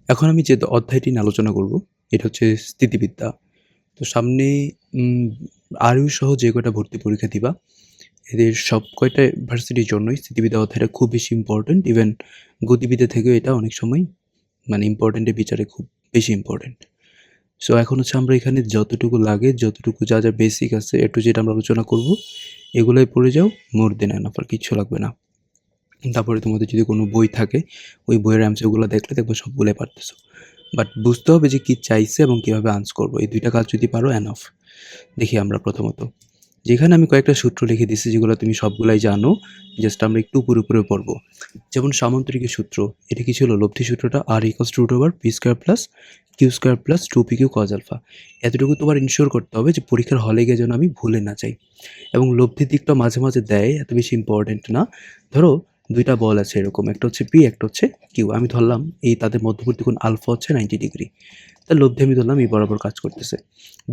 এখন আমি যে অধ্যায়টি নিয়ে আলোচনা করব এটা হচ্ছে স্থিতিবিদ্যা। তো সামনে উম আরইউ সহ যে কয়টা ভর্তি পরীক্ষা দিবা, এদের সব কয়টা ভার্সিটির জন্যই স্থিতিবিদ্যা অধ্যায়টা খুব বেশি ইম্পর্টেন্ট। ইভেন গতিবিদ্যা থেকেও এটা অনেক সময় মানে ইম্পর্টেন্টের বিচারে খুব বেশি ইম্পর্টেন্ট। সো এখন হচ্ছে আমরা এখানে যতটুকু লাগে, যতটুকু যা বেসিক আছে A to Z আমরা আলোচনা করব। এগুলাই পড়ে যাও, মোর দেন এনাফ, আর কিচ্ছু লাগবে না। তারপরে তোমাদের যদি কোনো বই থাকে, ওই বইয়ের অ্যান্সারগুলো দেখলে দেখবে সবগুলোই পারতেছো। বাট বুঝতে হবে যে কী চাইছে এবং কীভাবে আনসার করবো। এই দুইটা কাজ যদি পারো এনাফ। দেখি আমরা প্রথমত যেখানে আমি কয়েকটা সূত্র লিখে দিচ্ছি যেগুলো তুমি সবগুলাই জানো, জাস্ট আমরা একটু উপরে উপরে পড়বো। যেমন সামান্তরিকের সূত্র, এটা কি ছিল? লব্ধি সূত্রটা R equals root over P square plus Q square plus 2p Q cos alpha. এতটুকু তোমার ইনশিওর করতে হবে যে পরীক্ষার হলে গিয়ে যেন আমি ভুলে না যাই। এবং লব্ধির দিকটা মাঝে মাঝে দেয়, এত বেশি ইম্পর্টেন্ট না। ধরো দুইটা বল আছে এরকম, একটা হচ্ছে পি, একটা হচ্ছে কিউ। আমি ধরলাম এই তাদের মধ্যবর্তী কোণ আলফা হচ্ছে 90 ডিগ্রি। তার লব্ধি আমি ধরলাম এই বরাবর কাজ করতেছে।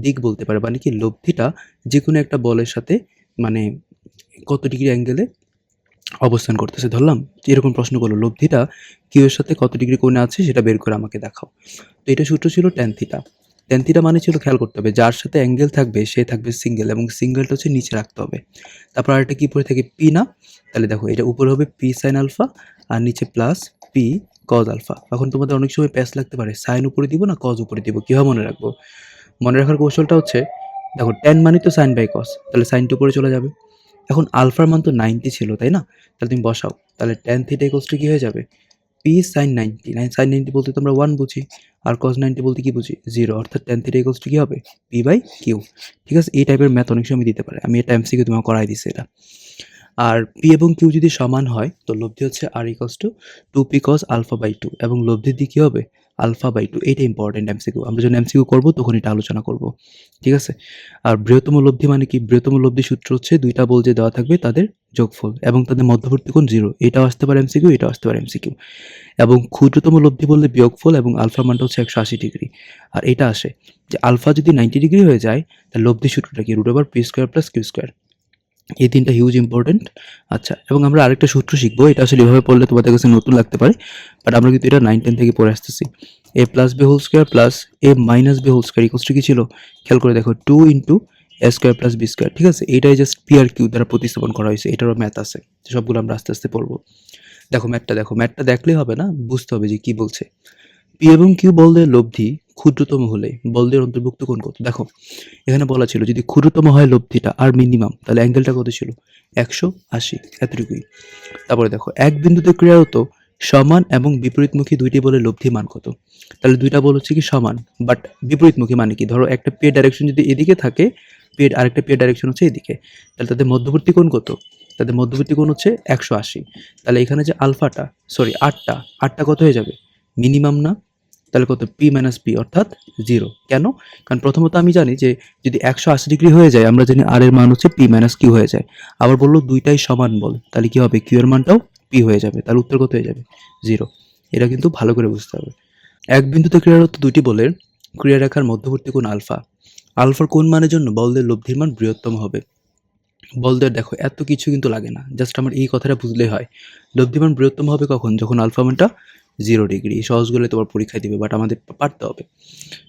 দিক বলতে পারে, মানে কি লব্ধিটা যে কোনো একটা বলের সাথে মানে কত ডিগ্রি অ্যাঙ্গেলে অবস্থান করতেছে। ধরলাম এরকম প্রশ্ন করলো, লব্ধিটা কিউ এর সাথে কত ডিগ্রি কোণে আছে সেটা বের করে আমাকে দেখাও। তো এটা সূত্র ছিল ট্যান থিটা। ট্যান থিটা মানে ছিল, খেয়াল করতে হবে, যার সাথে অ্যাঙ্গেল থাকবে সে থাকবে সিঙ্গেল, এবং সিঙ্গেলটা হচ্ছে নিচে রাখতে হবে। তারপর আরেকটা কি পড়ে থাকে? পি না? তাহলে দেখো এটা উপরে হবে পি সাইন আলফা আর নিচে প্লাস পি কজ আলফা। এখন তোমাদের অনেক সময় প্যাচ লাগতে পারে, সাইন উপরে দিব না কজ উপরে দিব, কীভাবে মনে রাখবো? মনে রাখার কৌশলটা হচ্ছে, দেখো ট্যান মানে তো সাইন বাই কস, তাহলে সাইনটা উপরে চলে যাবে। এখন আলফার মান তো 90 ছিল, তাই না? তাহলে তুমি বসাও, তাহলে ট্যান থিটা ইকুয়ালস টু কি হয়ে যাবে? P sign 90। সাইন 90 বলতে তো আমরা 1 বুঝি, আর কস 90 বলতে কি বুঝি? 0। অর্থাৎ ট্যান থিটা ইকুয়ালস টু কি হবে? P by q. ঠিক আছে, এই টাইপের ম্যাথ অনেক সময় দিতে পারে, আমি এটা এমসিকিউ তোমাকে করাই দিছি এটা। আর পি এবং কিউ যদি সমান হয় তো লব্ধি হচ্ছে R equals to 2p cos alpha by 2, এবং লব্ধির দিক কি হবে? Alpha by 2। এইটা ইম্পর্টেন্ট এমসিকিউ, আমরা যখন এমসিকিউ করবো তখন এটা আলোচনা করব। ঠিক আছে। আর বৃহত্তম লব্ধি মানে কি? বৃহত্তম লব্ধি সূত্র হচ্ছে দুইটা বল যে দেওয়া থাকবে তাদের যোগফল এবং তাদের মধ্যবর্তী কোণ 0। এটাও আসতে পারে এমসিকিউ, এটাও আসতে পারে এমসিকিউ। এবং ক্ষুদ্রতম লব্ধি বললে বিয়োগফল, এবং আলফা মানটা হচ্ছে 180 ডিগ্রি। আর এটা আসে যে আলফা যদি 90 ডিগ্রি হয়ে যায় তাহলে লব্ধি সূত্রটা কি? Root over P square plus Q square. এই তিনটা হিউজ ইম্পর্টেন্ট। আচ্ছা, এবং আমরা আরেকটা সূত্র শিখবো, এটা আসলে এভাবে পড়লে তোমাদের কাছে নতুন লাগতে পারে, বাট আমরা কিন্তু এটা 9-10 থেকে পড়ে আসতেছি। A plus B whole square plus A minus B whole square equals to কি ছিল? খেয়াল করে দেখো, 2 into A square plus B square. ঠিক আছে, এটাই জাস্ট পি আর কিউ দ্বারা প্রতিস্থাপন করা হয়েছে। এটারও ম্যাথ আছে, সবগুলো আমরা আস্তে আস্তে পড়বো। দেখো ম্যাথটা দেখো, ম্যাথটা দেখলেই হবে না, বুঝতে হবে যে কি বলছে। পি এবং কিউ বলদের লব্ধি ক্ষুদ্রতম হলে বলদের অন্তর্ভুক্ত কোণ কত? দেখো এখানে বলা ছিল যদি ক্ষুদ্রতম হয় লব্ধিটা আর মিনিমাম, তাহলে অ্যাঙ্গেলটা কত ছিল? 180, এতটুকুই। তারপরে দেখো এক বিন্দুতে ক্রিয়ারত সমান এবং বিপরীতমুখী দুইটি বলের লব্ধি মান কত? তাহলে দুইটা বল হচ্ছে কি সমান, বাট বিপরীতমুখী মানে কি? ধরো একটা পি ডাইরেকশন যদি এদিকে থাকে, আরেকটা পি ডাইরেকশন হচ্ছে এদিকে, তাহলে তাদের মধ্যবর্তী কোণ কত? তাদের মধ্যবর্তী কোণ হচ্ছে 180। তাহলে এখানে যে আলফাটা, সরি আটটা কত হয়ে যাবে? মিনিমাম না? তাহলে কত? পি মাইনাস পি, অর্থাৎ 0। কেন? কারণ প্রথমত আমি জানি যে যদি 180 ডিগ্রি হয়ে যায়, আমরা জানি আর এর মান হচ্ছে পি মাইনাস কিউ হয়ে যায়। আবার বললো দুইটাই সমান বল, তাহলে কি হবে? কিউ এর মানটাও পি হয়ে যাবে, তাহলে উত্তর কত হয়ে যাবে? 0। এটা কিন্তু ভালো করে বুঝতে হবে। এক বিন্দুতে ক্রিয়ারত দুইটি বলের ক্রিয়া রেখার মধ্যবর্তী কোণ আলফা। আলফার কোন মানের জন্য বলদের লব্ধির মান বৃহত্তম হবে? বলদের দেখো এত কিছু কিন্তু লাগে না, জাস্ট আমার এই কথাটা বুঝলেই হয়। লব্ধিমান বৃহত্তম হবে কখন? যখন আলফা মানটা 0 ডিগ্রি। সহজগুলো তোমার পরীক্ষায় দিবে, বাট আমাদের পারতে হবে।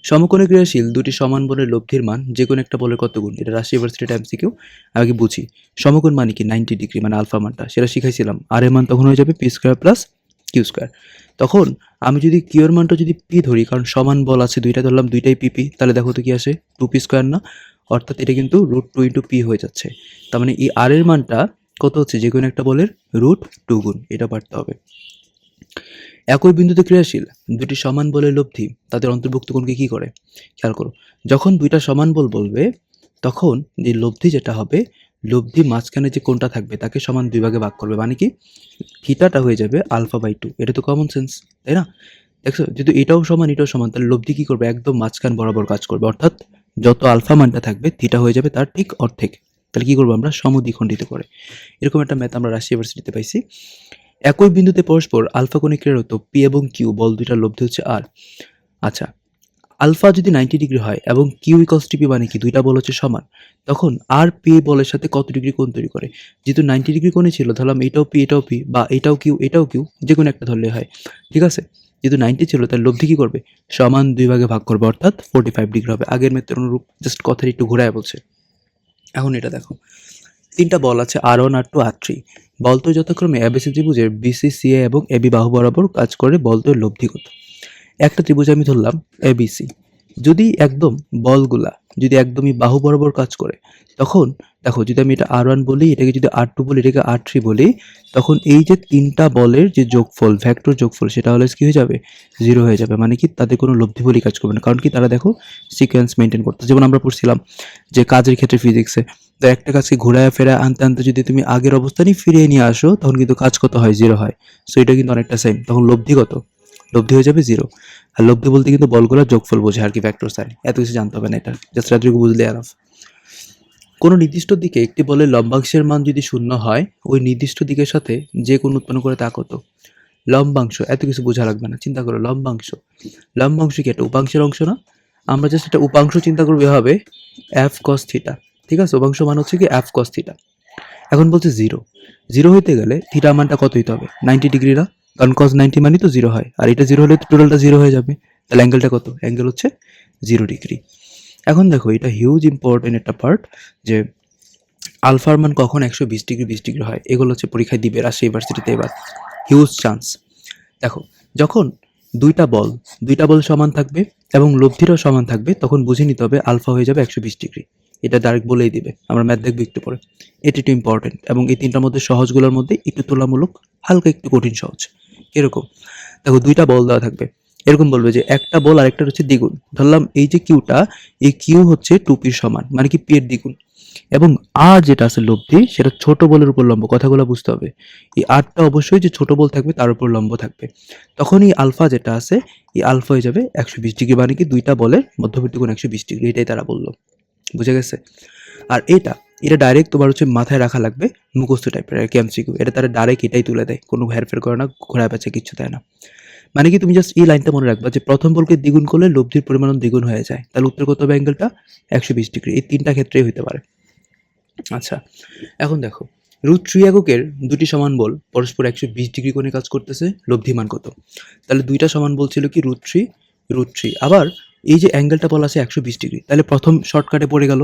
সমকোণে ক্রিয়াশীল দুটি সমান বলের লব্ধির মান যে কোনো একটা বলের কত গুণ? এটা রাজশাহী ইউনিভার্সিটি এমসিকিউ, আমি বুঝি। সমকোণ মানে কি? 90 ডিগ্রি, মানে আলফা মানটা সেটা শিখাইছিলাম। আর এর মান তখন হয়ে যাবে p square plus Q square. তখন আমি যদি কিউ এর মানটা যদি পি ধরি, কারণ সমান বল আছে দুইটা, ধরলাম দুইটাই পিপি, তাহলে দেখো তো কি আসে? 2p স্কোয়ার না? অর্থাৎ এটা কিন্তু √2 ইন্টু পি হয়ে যাচ্ছে। তার মানে এই আর এর মানটা কত হচ্ছে? যে কোনো একটা বলের √2 গুণ। এটা পারতে হবে। একই বিন্দুতে ক্রিয়াশীল দুটি সমান বলের লব্ধি তাদের অন্তর্ভুক্ত কোণকে কি করে? খেয়াল করো, যখন দুইটা সমান বল বলবে তখন যে লব্ধি যেটা হবে, লব্ধি মাঝখানে যে কোণটা থাকবে তাকে সমান দুই ভাগে ভাগ করবে, মানে কি থিটাটা হয়ে যাবে আলফা বাই 2। এটা তো কমন সেন্স, তাই না? দেখছো, যদি এটাও সমান এটাও সমান, তাহলে লব্ধি কি করবে? একদম মাঝখান বরাবর কাজ করবে, অর্থাৎ যত আলফা মানটা থাকবে থিটা হয়ে যাবে তার ঠিক অর্ধেক। তাহলে কি করবো আমরা? সমদ্বিখণ্ডিত করে। এরকম একটা ম্যাথ আমরা রাজশাহী ইউনিভার্সিটিতে পাইছি। একই বিন্দুতে পরস্পর আলফা কোণে ক্রিয়ারত পি এবং কিউ বল দুইটার লব্ধি হচ্ছে আর। আচ্ছা, আলফা যদি 90 ডিগ্রি হয় এবং কিউ ইকুয়ালস টু পি, মানে কি দুইটা বল হচ্ছে সমান, তখন আর পি বলের সাথে কত ডিগ্রি কোণ তৈরি করে? যেহেতু 90 ডিগ্রি কোণে ছিল, ধরলাম এটাও পি এটাও পি, বা এটাও কিউ এটাও কিউ, যে কোনো একটা ধরলে হয়। ঠিক আছে, যেহেতু 90 ছিল তাহলে লব্ধি কী করবে, সমান 2 ভাগে ভাগ করবে, অর্থাৎ 45 ডিগ্রি হবে। আগের মেথডের অনুরূপ, জাস্ট কথাটা একটু ঘোরায় বলছে। এখন এটা দেখো, 3টা বল আছে R1 R2 R3। বলতো যথাক্রমে এবিসি ত্রিভুজের বিসি সিএ এবং এবি বাহু বরাবর কাজ করে বলতোর লব্ধি কত। একটা ত্রিভুজ আমি ধরলাম এবিসি, যদি একদম বলগুলা যদি একদমই বাহু বরাবর কাজ করে, তখন দেখো যদি আমি এটা R1 বলি, এটাকে যদি R2 বলি, এটাকে R3 বলি, তখন এই যে 3টা বলের যে যোগফল, ভেক্টর যোগফল, সেটা হলে কি হয়ে যাবে, 0 হয়ে যাবে। মানে কি তাদের কোনো লব্ধি বলেই কাজ করবে না, কারণ কি তারা দেখো সিকোয়েন্স মেনটেন করতে, যেমন আমরা পড়ছিলাম যে কাজের ক্ষেত্রে ফিজিক্সে, তো একটা কাজকে ঘোরায় ফেরায় আনতে আনতে যদি তুমি আগের অবস্থানই ফিরিয়ে নিয়ে আসো, তখন কিন্তু কাজ কত হয়, 0 হয়। সো এটা কিন্তু অনেকটা সেম, তখন লব্ধি কত, লব্ধি হয়ে যাবে 0। আর লব্ধি বলতে কিন্তু বলগুলোর যোগফল বোঝে আর কি, ভেক্টর সাইন, এত কিছু জানতে হবে না, এটা জাস্ট এতটুকু বুঝলে আরাফ। কোনো নির্দিষ্ট দিকে একটি বলের লম্বাংশের মান যদি 0 হয়, ওই নির্দিষ্ট দিকের সাথে যে কোণ উৎপন্ন করে তা কত। লম্বাংশ, এত কিছু বোঝা লাগবে না, চিন্তা করো লম্বাংশ। লম্বাংশ কি একটা উপাংশের অংশ না? আমরা জাস্ট একটা উপাংশ চিন্তা করবো এভাবে, এফ কস থিটা, ঠিক আছে? উপাংশ মান হচ্ছে কি এফ কস থিটা। এখন বলছে 0, 0 হইতে গেলে থিটা মানটা কত হইতে হবে, 90 ডিগ্রি না? কারণ cos 90 মানই তো 0 হয়, আর এটা 0 হলে তো টোটালটা 0 হয়ে যাবে। তাহলে অ্যাঙ্গেলটা কত, অ্যাঙ্গেল হচ্ছে 0 ডিগ্রি। এখন দেখো এটা হিউজ ইম্পর্টেন্ট একটা পার্ট, যে আলফার মান কখন 120 ডিগ্রি 20 ডিগ্রি হয়, এগুলো হচ্ছে পরীক্ষায় দিবে রাজশাহী ইউনিভার্সিটিতে এবার, হিউজ চান্স। দেখো যখন দুইটা বল সমান থাকবে এবং লব্ধিরও সমান থাকবে, তখন বুঝে নিতে হবে আলফা হয়ে যাবে 120 ডিগ্রি। এটা ডাইরেক্ট বলেই দিবে, আমরা ম্যাথ দেখবো একটু পরে। এটি একটু ইম্পর্টেন্ট, এবং এই 3টার মধ্যে সহজগুলোর মধ্যে একটু তুলনামূলক হালকা একটু কঠিন সহজ। এরকম দেখো 2টা বল দেওয়া থাকবে, এরকম বলবে যে একটা বল আরেকটার হচ্ছে দ্বিগুণ। ধরলাম এই যে কিউটা, এই কিউ হচ্ছে 2p সমান, মানে কি p এর দ্বিগুণ, এবং আর যেটা আছে লব্ধি, সেটা ছোট বলের উপর লম্ব। কথাগুলো বুঝতে হবে, এই আরটা অবশ্যই যে ছোট বল থাকবে তার উপর লম্ব থাকবে, তখন এই আলফা যেটা আছে, এই আলফা হয়ে যাবে 120 ডিগ্রি, মানে কি দুইটা বলের মধ্যবর্তী কোণ 120 ডিগ্রি, এটাই তারা বললো। বুঝে গেছে? আর এটা ডাইরেক্ট তোমার হচ্ছে মাথায় রাখা লাগবে, মুখস্থ টাইপের আর কি, এমসিকিউ। এটা তারা ডাইরেক্ট এটাই তুলে দেয়, কোনো হেরফের করে না, ঘোরা পেঁচা কিচ্ছু দেয় না। মানে কি তুমি জাস্ট এই লাইনটা মনে রাখবা যে প্রথম বলকে দ্বিগুণ করলে লব্ধির পরিমাণ দ্বিগুণ হয়ে যায়, তাহলে উত্তর কত হবে, অ্যাঙ্গেলটা 120 ডিগ্রি। এই 3টা ক্ষেত্রেই হতে পারে। আচ্ছা, এখন দেখো √3 এককের দুটি সমান বল পরস্পর 120 ডিগ্রি কোণে কাজ করতেছে, লব্ধি মান কত? তাহলে দুইটা সমান বল ছিল কি √3, আবার এই যে অ্যাঙ্গেলটা বলা আছে 120 ডিগ্রি, তাহলে প্রথম শর্টকাটে পড়ে গেল।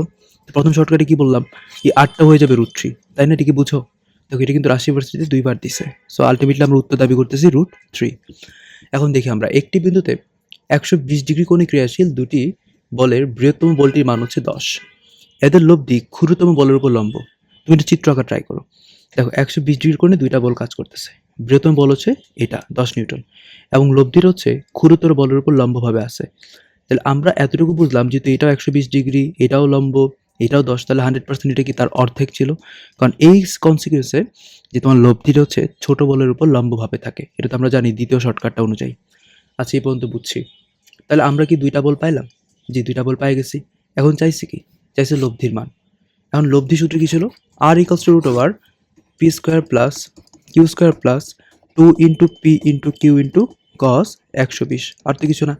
প্রথম শর্টকাটে কি বললাম, এই 8টা হয়ে যাবে √3, তাই না? এটাকে বুঝো, দেখো এটা কিন্তু রাজশাহী ইউনিভার্সিটিতে 2বার দিছে। সো আলটিমেটলি আমরা উত্তর দাবি করতেছি √3। এখন দেখি আমরা একটি বিন্দুতে 120 ডিগ্রি কোণে ক্রিয়াশীল দুটি বলের বৃহত্তম বলটির মান হচ্ছে 10, এদের লব্ধি ক্ষুদ্রতম বলের উপর লম্ব। তুমি একটা চিত্র আঁকা ট্রাই করো, দেখো 120 ডিগ্রি কোণে দুইটা বল কাজ করতেছে, বৃহত্তম বল হচ্ছে এটা 10 নিউটন, এবং লব্ধির হচ্ছে ক্ষুদ্রতর বলের উপর লম্বভাবে আছে। তাহলে আমরা এতটুকু বুঝলাম, যেহেতু এটাও 120 ডিগ্রি, এটাও লম্ব, এটাও 10, তাহলে 100% এটা কি তার অর্ধেক ছিল, কারণ এই কনসিকুয়েন্সে যে তোমার লব্ধিটা হচ্ছে ছোট বলের উপর লম্বভাবে থাকে, এটা তো আমরা জানি দ্বিতীয় শর্টকাটটা অনুযায়ী। আচ্ছা, এই পর্যন্ত বুঝছি। তাহলে আমরা কি দুইটা বল পাইলাম? যে দুইটা বল পাই গেছি। এখন চাইছি কি, চাইছে লব্ধির মান। এখন লব্ধি সূত্র কি ছিল, r equals to √p² plus q² plus 2 into p into q into cos 120, আর তো কিছু না।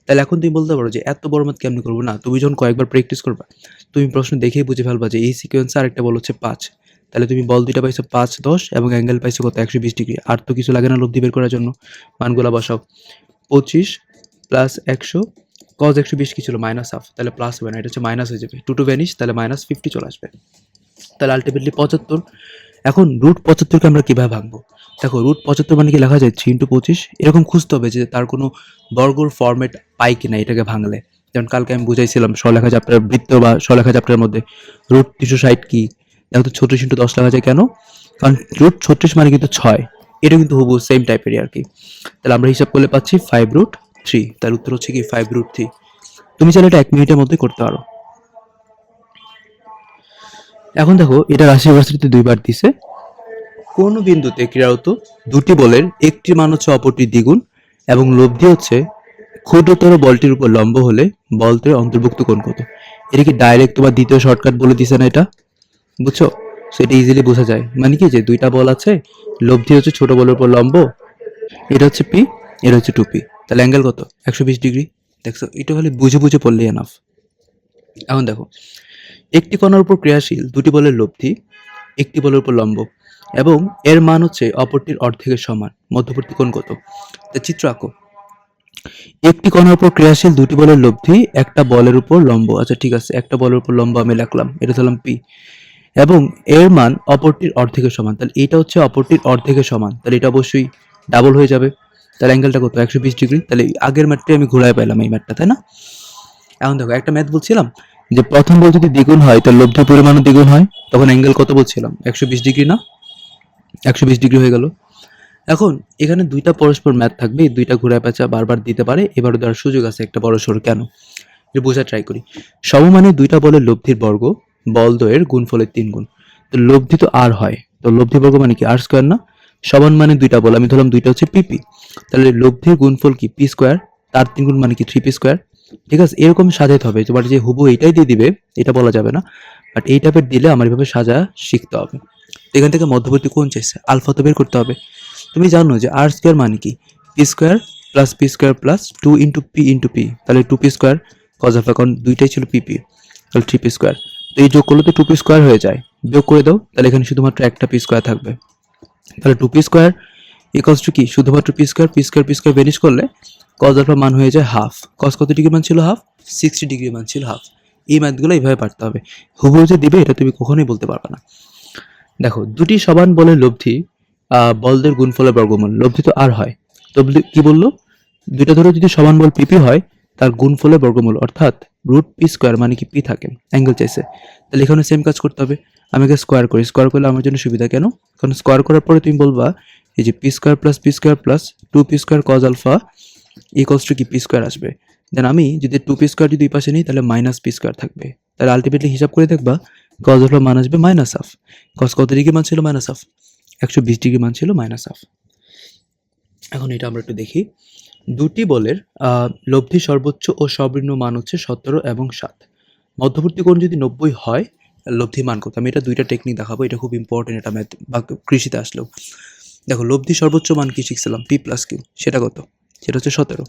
তাহলে এখন তুমি বলতে পারো যে এত বড় ম্যাথ কেমনি করবো? না, তুমি যখন কয়েকবার প্র্যাকটিস করবা, তুমি প্রশ্ন দেখেই বুঝে ফেলবা যে এই সিকোয়েন্সে আরেকটা বল হচ্ছে 5। তাহলে তুমি বল দুইটা পাইছো 5, 10, এবং অ্যাঙ্গেল পাইছো কত, 120 ডিগ্রি। আর তো কিছু লাগে না লব্ধি বের করার জন্য। মানগুলা বসাও, 25 প্লাস 100, cos 120 কি ছিল, -1/2, তাহলে প্লাস হবে না, এটা হচ্ছে মাইনাস হয়ে যাবে, 2 টু ভ্যানিশ, তাহলে -50 চলে আসবে। তাহলে আলটিমেটলি 75। এখন √75 কে আমরা কিভাবে ভাঙবো? দেখো √75 মানে কি লেখা যায় 3 ইন্টু 25, এরকম খুঁজতে হবে যে তার কোনো বর্গর ফরম্যাট পাই কিনা এটাকে ভাঙলে। যেমন কালকে আমি বুঝাইছিলাম স্বলেখা চ্যাপ্টার, বৃত্ত বা স্বলেখা চ্যাপ্টারের মধ্যে √360 কি, দেখো তো 36 ইন্টু 10 লেখা যায় কেন? কারণ √36 মানে কিন্তু 6, এটা কিন্তু হুবহু সেম টাইপেরই আর কি। তাহলে আমরা হিসাব করলে পাচ্ছি 5√3, তার উত্তর হচ্ছে কি 5√3। তুমি চাইলে এটা 1 মিনিটের মধ্যে করতে পারো। এখন দেখো এটা রাজশাহী ইউনিভার্সিটিতে 2বার দিছে। কোন বিন্দুতে ক্রিয়ারত দুটি বলের একটি মান হচ্ছে অপরটির দ্বিগুণ, এবং লব্ধি হচ্ছে ক্ষুদ্রতর বলটির উপর লম্ব হলে বলটির অন্তর্ভুক্ত কোণ কত? এটা কি ডাইরেক্ট তোমার দ্বিতীয় শর্টকাট বলে দিছে না এটা? বুঝছো? সেটা ইজিলি বোঝা যায়। মানে কি, যে দুইটা বল আছে, লব্ধি হচ্ছে ছোট বলের উপর লম্ব, এটা হচ্ছে পি, এটা হচ্ছে 2p, তাহলে অ্যাঙ্গেল কত, 120 ডিগ্রি। দেখছো, এটা খালি বুঝে বুঝে পড়লে এনাফ। এখন দেখো একটি কণার উপর ক্রিয়াশীল দুটি বলের লব্ধি একটি বলের উপর লম্ব, এবং এর মান হচ্ছে অপরটির অর্ধেকের সমান। মধ্যবর্তী কোণ কত? তা চিত্র আঁকো। একটি কণার উপর ক্রিয়াশীল দুটি বলের লব্ধি একটা বলের উপর লম্ব। আচ্ছা ঠিক আছে, একটা বলের উপর লম্ব আমি লিখলাম, এটা ধরলাম পি, এবং এর মান অপরটির অর্ধেকের সমান। তাহলে এটা হচ্ছে অপরটির অর্ধেকের সমান, তাহলে এটা অবশ্যই ডাবল হয়ে যাবে। তাহলে অ্যাঙ্গেলটা কত? 120 ডিগ্রি। তাহলে আগের ম্যাথটি আমি ঘুরায় পেলাম এই ম্যাথটা, তাই না? এখন দেখো একটা ম্যাথ বলছিলাম যে প্রথম বল যদি দ্বিগুণ হয় তাহলে লব্ধির পরিমাণও দ্বিগুণ হয়, তখন অ্যাঙ্গেল কত বলছিলাম? 120 ডিগ্রি না? 120 ডিগ্রি হয়ে গেল। এখন এখানে দুইটা পরস্পর ম্যাথ থাকবে, এই দুইটা ঘুরায় পেঁচা বারবার দিতে পারে, এবারও দেওয়ার সুযোগ আছে একটা বড় সড়ো। কেন? যে বোঝা ট্রাই করি। সমমানের দুইটা বলের লব্ধির বর্গ বল দ্বয়ের গুণফলের 3 গুণ। তো লব্ধি তো আর হয়, তো লব্ধি বর্গ মানে কি? আর স্কোয়ার না? সমান মানে দুইটা বল, আমি ধরলাম দুইটা হচ্ছে পিপি, তাহলে লব্ধির গুণফল কি? পি স্কোয়ার, তার 3 গুণ মানে কি? 3p square. ঠিক আছে, এরকম সাজাতে হবে। তোমার যে হুবহু এইটাই দিয়ে দিবে এটা বলা যাবে না, বাট এই টাইপের দিলে আমার এভাবে সাজা শিখতে হবে। এখান থেকে মধ্যবর্তী কোণ চাইছে, আলফা তো বের করতে হবে। তুমি জানো যে আর স্কোয়ার মানে কি? P square plus 2 into P into P, তাহলে 2p স্কোয়ার কজ আলফা, কারণ দুইটাই ছিল পিপি, তাহলে 3p স্কোয়ার। তো এই যোগ করলে তো 2p স্কোয়ার হয়ে যায়, বিয়োগ করে দাও, তাহলে এখানে শুধুমাত্র একটা পি স্কোয়ার থাকবে। তাহলে 2p স্কোয়ার ইকলস টু কি? শুধুমাত্র পি স্কোয়ার ভ্যানিশ করলে কজ আলফার মান হয়ে যায় হাফ। কজ কত ডিগ্রি মান ছিল? হাফ। 60 ডিগ্রি মান ছিল হাফ। এই ম্যাথগুলো এইভাবে পারতে হবে, হুবহু যে দিবে এটা তুমি কখনোই বলতে পারবে না। দেখো দুটি সমান বলের লব্ধি বলদের গুণফলের বর্গমূল। লব্ধি তো আর হয়, তো কি বললো? দুইটা ধরো যদি সমান বল পিপি হয়, তার গুণফলের বর্গমূল অর্থাৎ রুট পি স্কোয়ার মানে কি? পি থাকে, অ্যাঙ্গেল চাইছে, তাহলে এখানে সেম কাজ করতে হবে। আমি আগে স্কোয়ার করি, স্কোয়ার করলে আমার জন্য সুবিধা। কেন? কারণ স্কোয়ার করার পরে তুমি বলবা এই যে p square plus 2p square cos alpha equals to কি? পি স্কোয়ার আসবে। দেন আমি যদি 2p স্কোয়ার যদি এই পাশে নিই তাহলে মাইনাস পি স্কোয়ার থাকবে, তাহলে আলটিমেটলি হিসাব করে দেখবা কজ আলফা মান আসবে মাইনাস হাফ। কজ কত ডিগ্রি মান ছিল? Minus half. 120 ডিগ্রি মান ছিল মাইনাস হাফ। এখন এটা আমরা একটু দেখি। দুটি বলের লব্ধি সর্বোচ্চ ও সর্বনিম্ন মান হচ্ছে 17 এবং 7। মধ্যবর্তী কোণ যদি 90 হয়, লব্ধি মান কত? আমি এটা দুইটা টেকনিক দেখাবো, এটা খুব ইম্পর্টেন্ট, এটা ম্যাথ বা কৃষিতে আসলেও। দেখো লব্ধি সর্বোচ্চ মান কি শিখছিলাম? পি প্লাস কিউ, সেটা কত? সেটা হচ্ছে 17।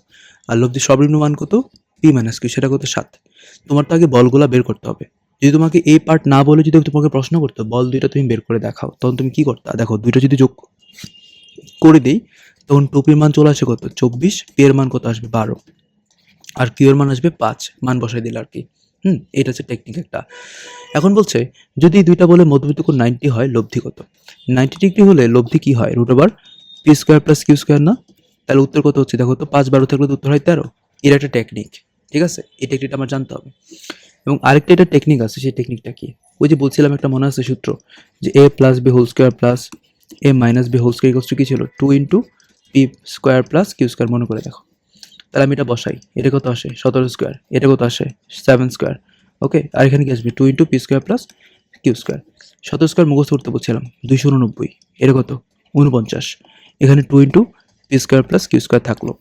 আর লব্ধি সর্বনিম্ন মান কত? পি মাইনাস কিউ, সেটা কত? 7। তোমার তো আগে বলগুলা বের করতে হবে। যদি তোমাকে এই পার্ট না বলে যদি তোমাকে প্রশ্ন করতো বল দুইটা তুমি বের করে দেখাও, তখন তুমি কি করতা? দেখো দুইটা যদি যোগ করে দিই তখন টুপির মান চলে আসে কত? 24। পি এর মান কত আসবে? 12। আর কিউ এর মান আসবে 5, মান বসাই দিলে আর কি। এটা হচ্ছে টেকনিক একটা। এখন বলছে যদি দুইটা বলে মধ্যবর্তী কোণ 90 হয়, লব্ধি কত? 90 ডিগ্রি হলে লব্ধি কি হয়? Root over P square plus Q square না? তাহলে উত্তর কত হচ্ছে? দেখো তো 5 12 থাকলে তো উত্তর হয় 13। এর একটা টেকনিক, ঠিক আছে, এই টেকনিকটা আমার জানতে হবে। এবং আরেকটা এটা টেকনিক আছে, সেই টেকনিকটা কি? ওই যে বলছিলাম একটা মনে আছে সূত্র, যে A plus B whole square plus A minus B whole square equals to কি ছিল? 2 into P square plus Q square, মনে করে দেখো। তাহলে আমি এটা বসাই, এটা কত আসে? 17 স্কোয়ার। এটা কত আসে? 7 স্কোয়ার। ওকে, আর এখানে কি আসবে? 2 into P square plus Q square. 17 square মুখস্থ করতে বলছিলাম, 289। এটা কত? 49। এখানে 2 into P square plus Q square থাকলো।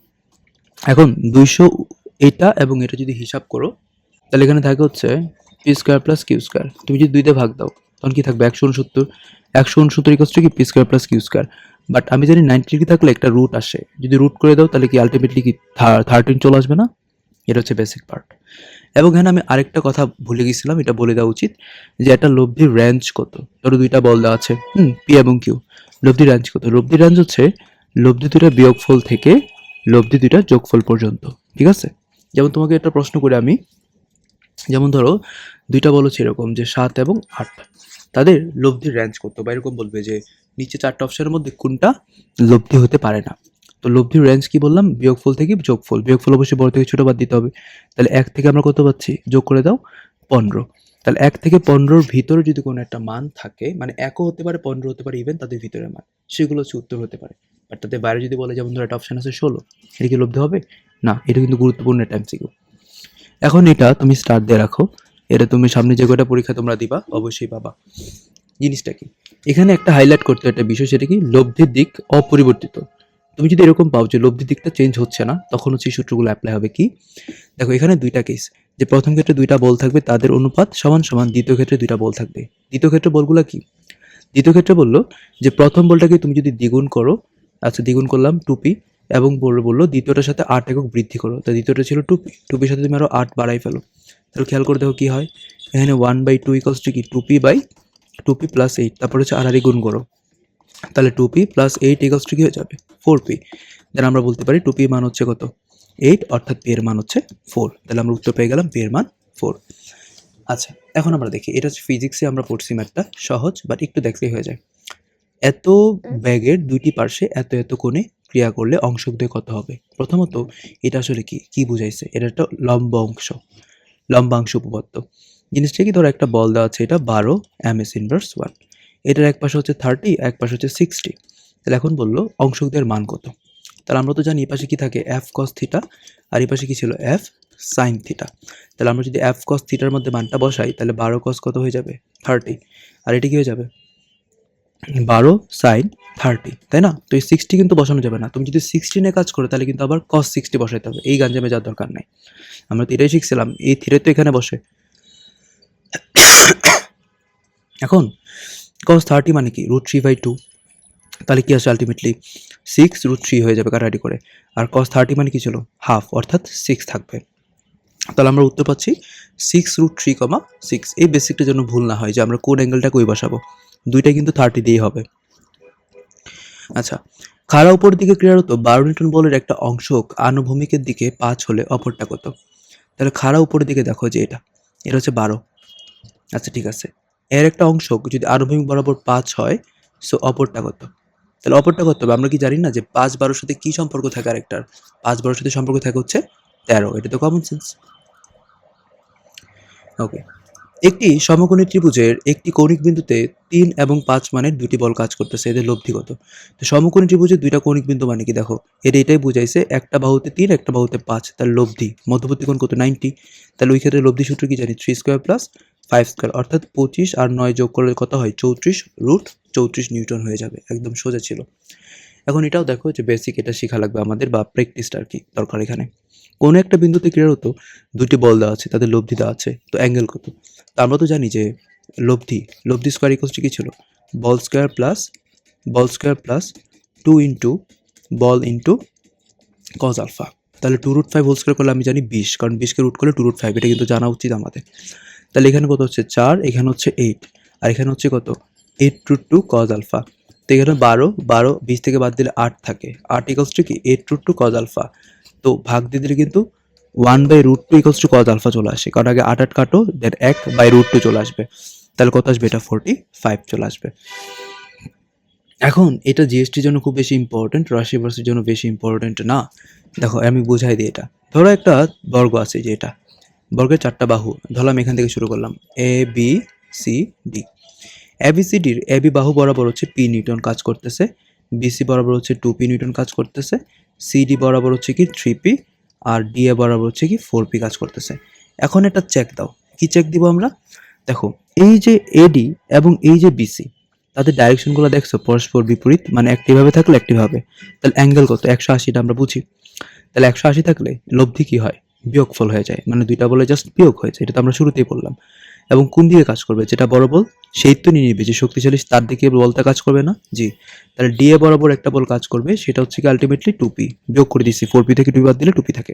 এখন 200 এটা এবং এটা যদি হিসাব করো তাহলে এখানে থাকে হচ্ছে p square plus Q square. তুমি যদি 2 দিয়ে ভাগ দাও তখন কি থাকবে? 169। 169 ইকুয়ালস টু কি? P square plus Q square. But আমি জানি 90 ডিগ্রি থাকলে একটা রুট আসে, যদি রুট করে দাও তাহলে কি আলটিমেটলি কি 13 চলে আসবে না? এটা হচ্ছে বেসিক পার্ট। এবং এখানে আমি আরেকটা কথা ভুলে গেছিলাম, এটা বলে দেওয়া উচিত, যে একটা লব্ধির রেঞ্জ কত। ধরো দুইটা বল দেওয়া আছে, পি এবং কিউ, লব্ধির রেঞ্জ কত? লব্ধির রেঞ্জ হচ্ছে লব্ধি দুইটা বিয়োগফল থেকে লব্ধি দুইটা যোগফল পর্যন্ত, ঠিক আছে? যেমন তোমাকে একটা প্রশ্ন করে আমি, যেমন ধরো দুইটা বল হচ্ছে এরকম যে 7 এবং 8, তাদের লব্ধির রেঞ্জ কত, বা এরকম বলবে যে নিচে 4টা অপশনের মধ্যে কোনটা লব্ধি হতে পারে না। তো লব্ধির রেঞ্জ কি বললাম? বিয়োগফল থেকে যোগফল। বিয়োগফল অবশ্যই বড় থেকে ছোট বাদ দিতে হবে। তাহলে 1 থেকে আমরা কত পাচ্ছি? যোগ করে দাও 15। তাহলে 1 থেকে 15-র ভিতরে যদি কোনো একটা মান থাকে, মানে 1ও হতে পারে 15 হতে পারে, ইভেন তাদের ভিতরের মান, সেগুলো হচ্ছে উত্তর হতে পারে। বাট তাদের বাইরে যদি বলে, যেমন ধরো একটা অপশন আছে 16, এটা কি লব্ধি হবে? না, এটা কিন্তু গুরুত্বপূর্ণ একটা এমসিকিউ। এখন এটা তুমি স্টার দিয়ে রাখো, এটা তুমি সামনে যে কয়টা পরীক্ষা তোমরা দিবা অবশ্যই পাবা। জিনিসটা কি এখানে একটা হাইলাইট করতে একটা বিষয়, সেটা কি? লব্ধির দিক অপরিবর্তিত। তুমি যদি এরকম পাও যে লব্ধির দিকটা চেঞ্জ হচ্ছে না, তখন হচ্ছে এই সূত্রগুলো অ্যাপ্লাই হবে। কি? দেখো এখানে দুইটা কেস, যে প্রথম ক্ষেত্রে দুইটা বল থাকবে তাদের অনুপাত সমান সমান, দ্বিতীয় ক্ষেত্রে দুইটা বল থাকবে। দ্বিতীয় ক্ষেত্রে বলগুলো কি? দ্বিতীয় ক্ষেত্রে বললো যে প্রথম বলটাকে তুমি যদি দ্বিগুণ করো, আচ্ছা দ্বিগুণ করলাম 2p, এবং বললো দ্বিতীয়টার সাথে 8 একক বৃদ্ধি করো। তো দ্বিতীয়টা ছিল 2p, 2pর সাথে তুমি আরো 8 বাড়াই ফেলো। তাহলে খেয়াল করে দেখো কি হয়, এখানে 1/2 ইকুয়ালস টু কি? 2p প্লাস 8, তারপর হচ্ছে আর গুণ করো, তাহলে 2p প্লাস 8 ইকুয়ালস টু কি হয়ে যাবে 4p। দেন আমরা বলতে পারি 2p এর মান হচ্ছে কত 8, অর্থাৎ p এর মান হচ্ছে 4। তাহলে আমরা উত্তর পেয়ে গেলাম p এর মান 4। আচ্ছা, এখন আমরা দেখি, এটা হচ্ছে ফিজিক্সে আমরা পড়ছি ম্যাথটা, সহজ বাট একটু দেখলেই হয়ে যায়। এত ব্যাগের দুইটি পার্শ্বে এত এত কোণে ক্রিয়া করলে অংশকদ্বয় কত হবে? প্রথমত এটা আসলে কি কি বুঝাইছে? এটা একটা লম্বাংশ উপপাদ্য। জিনিসটা কি, ধরো একটা বল দেওয়া আছে, এটা 12 ms ইনভার্স 1, এটার এক পাশে হচ্ছে 30, এক পাশে হচ্ছে 60। তাহলে এখন বললো অংশকদ্বয়ের মান কত? তাহলে আমরা তো জানি এই পাশে কি থাকে f cos থিটা, আর এই পাশে কি ছিল f sin থিটা। তাহলে আমরা যদি f cos থিটার মধ্যে মানটা বসাই, তাহলে 12 cos কত হয়ে যাবে 30, আর এটা কি হয়ে যাবে 12 sin 30, তাই না? তো এই 60 কিন্তু বসানো যাবে না, তুমি যদি 16 এ কাজ করো তাহলে কিন্তু আবার cos 60 বসাইতে হবে, এই গাঞ্জামে যাওয়ার দরকার নাই। আমরা তো এটাই শিখছিলাম, এই থিটা তো এখানে বসে। এখন cos 30 মানে কি √3/2, তাহলে কি আসে আলটিমেটলি 6√3 হয়ে যাবে কাটাকাটি করে। আর cos 30 মানে কি ছিল হাফ, অর্থাৎ 6 থাকবে। তাহলে আমরা উত্তর পাচ্ছি 6√3, 6। এই বেসিকটা যেন ভুল না হয় যে আমরা কোন অ্যাঙ্গেলটা কই বসাবো, দুইটা কিন্তু 30 দিয়েই হবে। আচ্ছা, খাড়া উপর দিকে ক্রিয়ারত 12 নিউটন বলের একটা অংশক আনুভূমিকের দিকে 5 হলে অপরটা কত? তাহলে খাড়া উপরের দিকে দেখো যে এটা হচ্ছে 12। আচ্ছা ঠিক আছে, এর একটা অংশক যদি আনুভূমিক বরাবর 5 হয়, সো অপরটা কত? তাহলে অপরটা কত হবে? আমরা কি জানি না যে 5 12 সাথে কি সম্পর্ক থাকে? আরেকটার 5 12 সাথে সম্পর্ক থাকে হচ্ছে 13। এটা তো কমন সেন্স। ওকে, একটি সমকোণী ত্রিভুজের একটি কৌণিক বিন্দুতে 3 এবং 5 মানের দুটি বল কাজ করতেছে, এদের লব্ধি কত? তো সমকোণী ত্রিভুজের দুইটা কৌণিক বিন্দু মানে কি দেখো, এটাই বুঝাইছে, একটা বাহুতে 3 একটা বাহুতে 5, তার লব্ধি মধ্যবর্তী কোণ কত 90। তাহলে ওই ক্ষেত্রে লব্ধি সূত্র কি জানি 3² প্লাস 5², অর্থাৎ 25 আর 9 যোগ করলে কত হয় 34√34 নিউটন হয়ে যাবে। একদম সোজা ছিল। এখন এটাও দেখো যে বেসিক এটা শেখা লাগবে আমাদের, বা প্র্যাকটিসটা আর কি দরকার এখানে। কোনো একটা বিন্দুতে ক্রিয়ারত দুটি বল দেওয়া আছে, তাদের লব্ধি দেওয়া আছে, তো অ্যাঙ্গেল কত? তো আমরা তো জানি যে লব্ধি স্কোয়ার ইকুয়ালস টু কি ছিল বল স্কোয়ার প্লাস 2 ইন্টু বল ইন্টু কজ আলফা। তাহলে 2√5 হোল স্কোয়ার করলে আমি জানি 20, কারণ 20কে রুট করলে 2√5, এটা কিন্তু জানা উচিত আমাদের। তাহলে এখানে কত হচ্ছে 4, এখানে হচ্ছে 8, আর এখানে হচ্ছে কত 8√2 কজ আলফা। তো এখানে 12 20 থেকে বাদ দিলে 8 থাকে, 8 ইকুয়ালস টু কি 8√2 কজ আলফা। তো ভাগ দিয়ে দিলে কিন্তু 1/√2 ইকুয়ালস টু কজ আলফা চলে আসে, কারণ আগে 8 কাটো, দেন 1/√2 চলে আসবে। তাহলে কত আসবে? এটা 45 চলে আসবে। এখন এটা জিএসটির জন্য খুব বেশি ইম্পর্টেন্ট, রাশি ভার্সের জন্য বেশি ইম্পর্টেন্ট না। দেখো আমি বুঝাই দিই এটা। ধরো একটা বর্গ আছে, যে এটা বর্গের 4টা বাহু ধরলাম, এখান থেকে শুরু করলাম A B C D. এবিসিডির AB বাহু বরাবর হচ্ছে পি নিউটন কাজ করতেছে, বিসি বরাবর হচ্ছে 2p নিউটন কাজ করতেছে, সিডি বরাবর হচ্ছে কি 3p, আর ডি এ বরাবর হচ্ছে কি 4p কাজ করতেছে। এখন একটা চেক দাও, কি চেক দিব আমরা? দেখো এই যে এডি এবং এই যে বিসি, তাদের ডাইরেকশনগুলো দেখছো পরস্পর বিপরীত, মানে একটিভাবে থাকলে একটিভাবে। তাহলে অ্যাঙ্গেল কত 180টা আমরা বুঝি। তাহলে 180 থাকলে লব্ধি কি হয় বিয়োগফল হয়ে যায়, মানে দুইটা বলে জাস্ট বিয়োগ হয়েছে, এটা তো আমরা শুরুতেই বললাম। এবং কোন দিকে কাজ করবে? যেটা বড় বল সেই তো নিয়ে নিবে, যে শক্তিশালী তার দিকে বলটা কাজ করবে না। জি, তাহলে ডি এ বরাবর একটা বল কাজ করবে, সেটা হচ্ছে কি আলটিমেটলি 2p। বিয়োগ করে দিচ্ছি, 4p থেকে 2 বাদ দিলে 2p থাকে।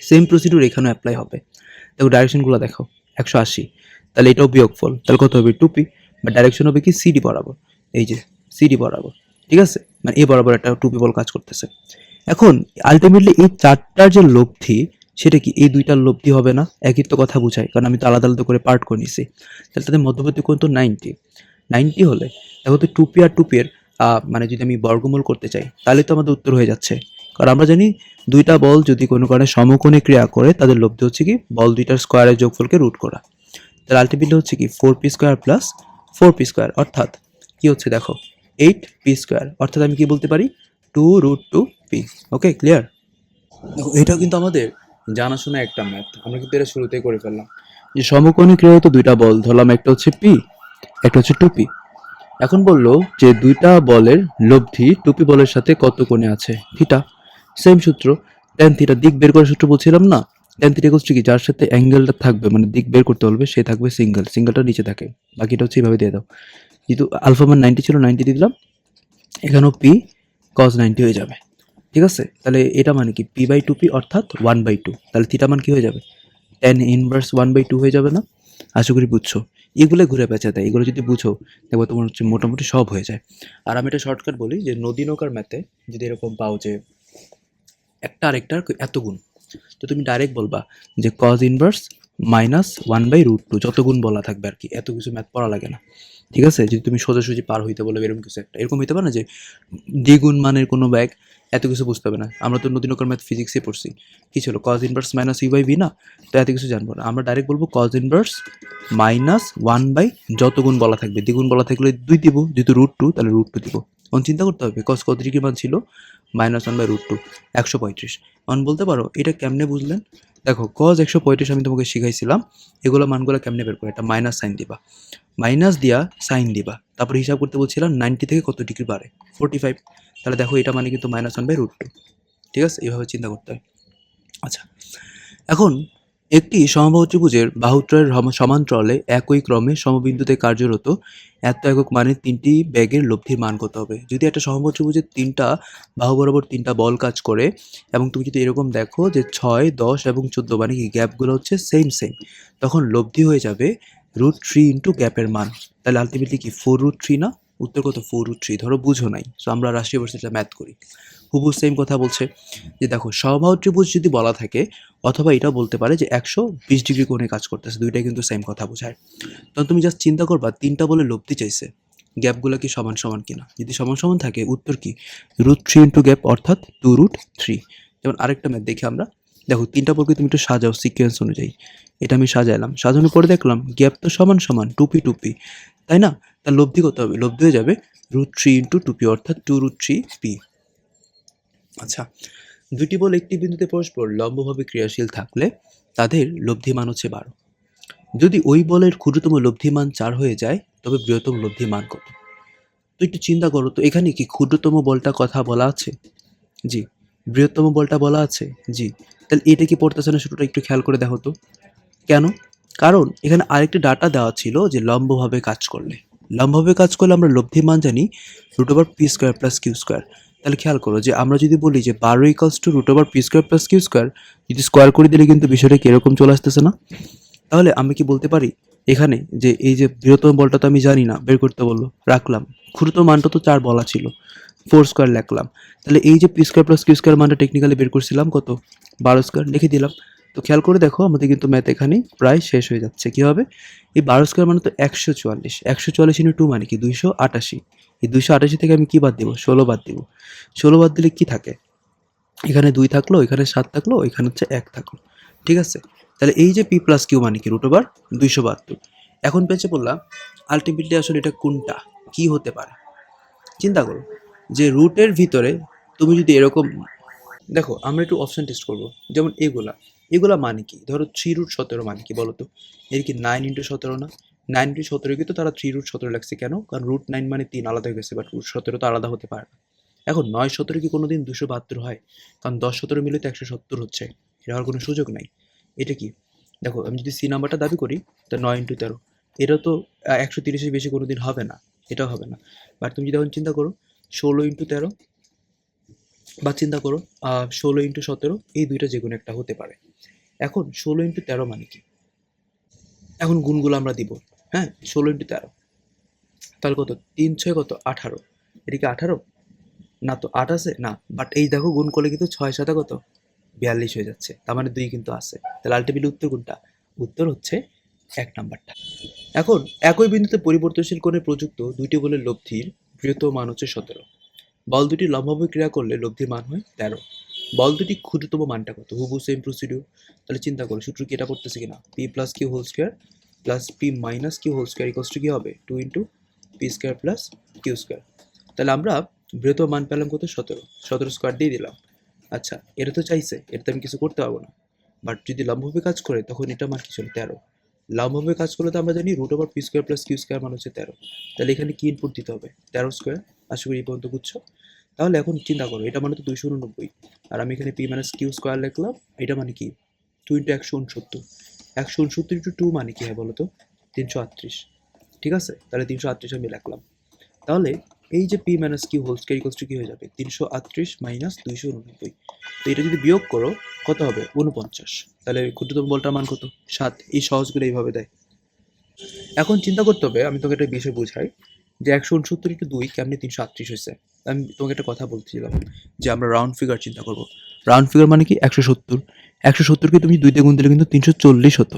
সেম প্রসিডিউর এখানেও অ্যাপ্লাই হবে। দেখো ডাইরেকশনগুলো দেখো 180, তাহলে এটাও বিয়োগফল, তাহলে কত হবে 2p, বা ডাইরেকশন হবে কি সিডি বরাবর, এই যে সিডি বরাবর, ঠিক আছে, মানে এ বরাবর একটা 2p বল কাজ করতেছে। এখন আলটিমেটলি এই চারটার যে লব্ধি, সেটা কি এই দুইটার লব্ধি হবে না? একই তো কথা বুঝায়, কারণ আমি তো আলাদা আলাদা করে পার্ট করে নিছি। তাহলে তাদের মধ্যবর্তী কোণ তো 90 হলে দেখো তো 2p আর 2p এর মানে যদি আমি বর্গমূল করতে চাই, তাহলে তো আমাদের উত্তর হয়ে যাচ্ছে। কারণ আমরা জানি দুইটা বল যদি কোনো কারণে সমকোণে ক্রিয়া করে, তাদের লব্ধি হচ্ছে কি বল দুইটার স্কোয়ারের যোগফলকে রুট করা। তাহলে আলটিমেটলি হচ্ছে কি 4p² প্লাস 4p², অর্থাৎ কি হচ্ছে দেখো 8p², অর্থাৎ আমি কি বলতে পারি 2√2p। ওকে, ক্লিয়ার? দেখো এটাও কিন্তু আমাদের জানাশোনা একটা ম্যাথ, আমরা কিন্তু এটা শুরুতেই করে ফেললাম, যে সমকোণী ক্রিয়ারত দুইটা বল ধরলাম, একটা হচ্ছে p, একটা হচ্ছে 2p। এখন বললো যে দুইটা বলের লব্ধি 2p বলের সাথে কত কোণে আছে থিটা। সেম সূত্র, tan থিটা দিক বের করার সূত্র বলছিলাম না। tan থিটা ইকুয়ালস টু কি, যার সাথে অ্যাঙ্গেলটা থাকবে মানে দিক বের করতে বলবে, সে থাকবে সিঙ্গেলটা নিচে থাকে, বাকিটা হচ্ছে এইভাবে দিয়ে দাও। যেহেতু আলফা মান 90 ছিল, 90 দিয়ে দিলাম, এখানেও p cos 90 হয়ে যাবে। ঠিক আছে, তাহলে এটা মানে কি p/2p, অর্থাৎ 1/2। তাহলে থিটা মান কি হয়ে যাবে tan ইনভার্স 1/2 হয়ে যাবে না? আশা করি বুঝছো। এগুলো ঘুরে পেঁচা দেয়। এগুলো যদি বুঝো দেখবো তোমার হচ্ছে মোটামুটি সব হয়ে যায়। আর আমি একটা শর্টকাট বলি যে নদী নৌকার ম্যাথে যদি এরকম পাও যে একটা আরেকটার এত গুণ, তো তুমি ডাইরেক্ট বলবা যে cos inverse minus one by root two, যত গুণ বলা থাকবে আর কি, এত কিছু ম্যাথ পড়া লাগে না। ঠিক আছে, যদি তুমি সোজাসুজি পার হইতে বলো এরকম কিছু একটা, এরকম হইতে পারে না যে দ্বিগুণ মানের কোনো ব্যাগ, এত কিছু বুঝতে হবে না। আমরা তো নতুন নৌকার ম্যাথ ফিজিক্সে পড়ছি, কি ছিল cos inverse minus u by v না, তো এত কিছু জানবো না। আমরা ডাইরেক্ট বলবো cos inverse minus one by যত গুণ বলা থাকবে, দ্বিগুণ বলা থাকলে 2 দিব, যেহেতু রুট টু তাহলে রুট টু দিব। এখন চিন্তা করতে হবে কজ কত ডিগ্রি মান ছিল, minus one by root two, 135। এখন বলতে পারো এটা কেমনে বুঝলেন? দেখো কজ 135 আমি তোমাকে শিখাইছিলাম, এগুলো মানগুলো কেমনে বের করে, একটা মাইনাস সাইন দিবা, মাইনাস দিয়া সাইন দিবা, তারপর হিসাব করতে বলছিলাম 90 থেকে কত ডিগ্রি বাড়ে, 45। তাহলে দেখো এটা মানে কিন্তু minus one by root two. ঠিক আছে, এইভাবে চিন্তা করতে হয়। আচ্ছা, এখন একটি সমবাহু ত্রিভুজের বাহুত্রয়ের সমান্তরালে একই ক্রমে সমবিন্দুতে কার্যরত এত একক মানে তিনটি বেগের লব্ধির মান কত হবে? যদি একটা সমবাহু ত্রিভুজের তিনটা বাহু বরাবর তিনটা বল কাজ করে এবং তুমি যদি এরকম দেখো যে 6, 10 এবং 14 মানে কি গ্যাপগুলো হচ্ছে সেম সেম, তখন লব্ধি হয়ে যাবে √3 ইন্টু গ্যাপের মান। তাহলে আলটিমেটলি কি 4√3 না? উত্তর কত? 4√3। ধরো বুঝো নাই, সো আমরা রাশি ভার্সিটিতে ম্যাথ করি, হুবহু সেম কথা বলছে যে দেখো সমবাহু ত্রিভুজ যদি বলা থাকে, অথবা এটাও বলতে পারে যে 120 ডিগ্রি কোণে কাজ করতেছে, দুইটাই কিন্তু সেম কথা বোঝায়। তখন তুমি জাস্ট চিন্তা করবা তিনটা বলে লব্ধি চাইছে, গ্যাপগুলো কি সমান সমান কিনা, যদি সমান সমান থাকে উত্তর কি √3 ইন্টু গ্যাপ অর্থাৎ 2√3। যেমন আরেকটা ম্যাথ দেখি আমরা, দেখো তিনটা বলকে তুমি একটু সাজাও সিকোয়েন্স অনুযায়ী, এটা আমি সাজাইলাম, সাজানোর পরে দেখলাম গ্যাপ তো সমান সমান, টুপি টুপি, তাই না? তার লব্ধি কত হবে? লব্ধি হয়ে যাবে √3 ইন্টু টুপি অর্থাৎ 2√3p। আচ্ছা, দুটি বল একটি বিন্দুতে পরস্পর লম্বভাবে ক্রিয়াশীল থাকলে তাদের লব্ধি মান হচ্ছে 12। যদি ওই বলের ক্ষুদ্রতম লব্ধি মান 4 হয়ে যায় তবে বৃহত্তম লব্ধি মান কত? তো একটু চিন্তা করো তো, এখানে কি ক্ষুদ্রতম বলটা কথা বলা আছে? জি। বৃহত্তম বলটা বলা আছে? জি। তাহলে এটা কি পড়তেছে না শুরুটা একটু খেয়াল করে দেখো তো। কেন? কারণ এখানে আরেকটি ডাটা দেওয়া ছিল যে লম্বভাবে কাজ করলে, লম্বভাবে কাজ করলে আমরা লব্ধি মান জানি √p² প্লাস q²। তাহলে খেয়াল করো যে আমরা যদি বলি যে 12 equals to √p² plus q², যদি স্কোয়ার করে দিলে কিন্তু বিষয়টা কি এরকম চলে আসতেছে না? তাহলে আমি কি বলতে পারি এখানে যে এই যে বৃহত্তম বলটা তো আমি জানি না, বের করতে বললো, রাখলাম, ক্ষুদ্রতম মানটা তো 4 বলা ছিল, 4² লিখলাম, তাহলে এই যে p² প্লাস q² মানটা টেকনিক্যালি বের করছিলাম কত, 12² লিখে দিলাম। তো খেয়াল করে দেখো আমাদের কিন্তু ম্যাথ এখানেই প্রায় শেষ হয়ে যাচ্ছে। কি হবে? এই 12² মানে তো 144, 144 ইন্টু 2 মানে কি 288। এই 288 থেকে আমি কি বাদ দিব? 16 বাদ দিব। 16 বাদ দিলে কি থাকে? এখানে 2 থাকলো, এখানে 7 থাকলো, এখানে হচ্ছে 1 থাকলো। ঠিক আছে, তাহলে এই যে পি প্লাস কিউ মানে কি √272। এখন পেঁচে বললাম আলটিমেটলি আসলে এটা কোনটা, কি হতে পারে? চিন্তা করো যে রুটের ভিতরে তুমি যদি এরকম দেখো, আমরা একটু অপশন টেস্ট করবো, যেমন এগুলা, এগুলা মানে কি? ধরো 3√17 মানে কি বলো তো? এর কি 9 ইন্টু 17 না? 9 ইন্টু 17 কিন্তু তারা 3√17 লাগছে কেন? কারণ √9 মানে 3 আলাদা হয়ে গেছে, বাট √17 তো আলাদা হতে পারে না। এখন 9 17 কি কোনোদিন 272 হয়? কারণ 10 17 মিলে তো 170 হচ্ছে, এটা হওয়ার কোনো সুযোগ নাই। এটা কি? দেখো আমি যদি সি নাম্বারটা দাবি করি, তা 9 ইন্টু 13, এটা তো 130-এর বেশি কোনোদিন হবে না, এটাও হবে না। বাট তুমি যদি এখন চিন্তা করো 16 ইন্টু 13, বা চিন্তা করো 16 ইন্টু 17, এই দুইটা যে কোনো একটা হতে পারে। এখন 16 ইন্টু 13 মানে কি? এখন গুণগুলো আমরা দিব। হ্যাঁ, 16 ইন্টু 13 তাহলে কত? 3 6 কত? 18। এটা কি 18? না তো 8 আছে না, বাট এই দেখো গুণ করলে কিন্তু 6 7 কত? 42 হয়ে যাচ্ছে, তার মানে 2 কিন্তু আছে। তাহলে আলটিমেটলি উত্তর কোনটা? উত্তর হচ্ছে 1 নাম্বারটা। এখন একই বিন্দুতে পরিবর্তনশীল কোণে প্রযুক্ত দুইটি বলের লব্ধির বৃহত্তম মান হচ্ছে 17। বল দুটি লম্বভাবে ক্রিয়া করলে লব্ধির মান হয় 13। বল দুটি ক্ষুদ্রতম মানটা কত? হুবহু সেম প্রসিডিউর। তাহলে চিন্তা করো সূত্র কি এটা পড়তেছে কিনা, p plus q whole square plus p minus q whole square equals to কি হবে? 2 into P square plus Q square. তাহলে আমরা বৃহত্তম মান পেলাম কত? 17। 17 স্কোয়ার দিয়ে দিলাম। আচ্ছা, এটা তো চাইছে, এটাতে আমি কিছু করতে পারবো না, বাট যদি লম্বভাবে কাজ করে তখন এটা মান কি ছিল? 13। লম্বভাবে কাজ করলে তো আমরা জানি √p² প্লাস q² মান হচ্ছে 13। তাহলে এখানে কি ইনপুট দিতে হবে? 13 স্কোয়ার। আশা করি এই পর্যন্ত বুঝছো। তাহলে এখন চিন্তা করো, এটা মানে তো 289, আর আমি এখানে পি মাইনাস কিউ স্কোয়ার লিখলাম, এটা মানে কি 2 ইন্টু 169। 169 ইন্টু 2 মানে কি হয় বলো তো? 338। ঠিক আছে, তাহলে 338 আমি লিখলাম। তাহলে এই যে p minus q whole square equals to কি হয়ে যাবে? 338 মাইনাস 289। তো এটা যদি বিয়োগ করো কত হবে? 49। তাহলে ক্ষুদ্রতম বলটার মান কত? 7। এই সহজগুলো এইভাবে দেয়। এখন চিন্তা করতে হবে, আমি তোকে একটা বিষয় বুঝাই, যে 169 ইন্টু 2 কেমনি 338 হয়েছে। আমি তোমাকে একটা কথা বলছিলাম যে আমরা রাউন্ড ফিগার চিন্তা করব। রাউন্ড ফিগার মানে কি 170। 170কে তুমি 2 দিয়ে গুণ দিলে কিন্তু 340 হতো।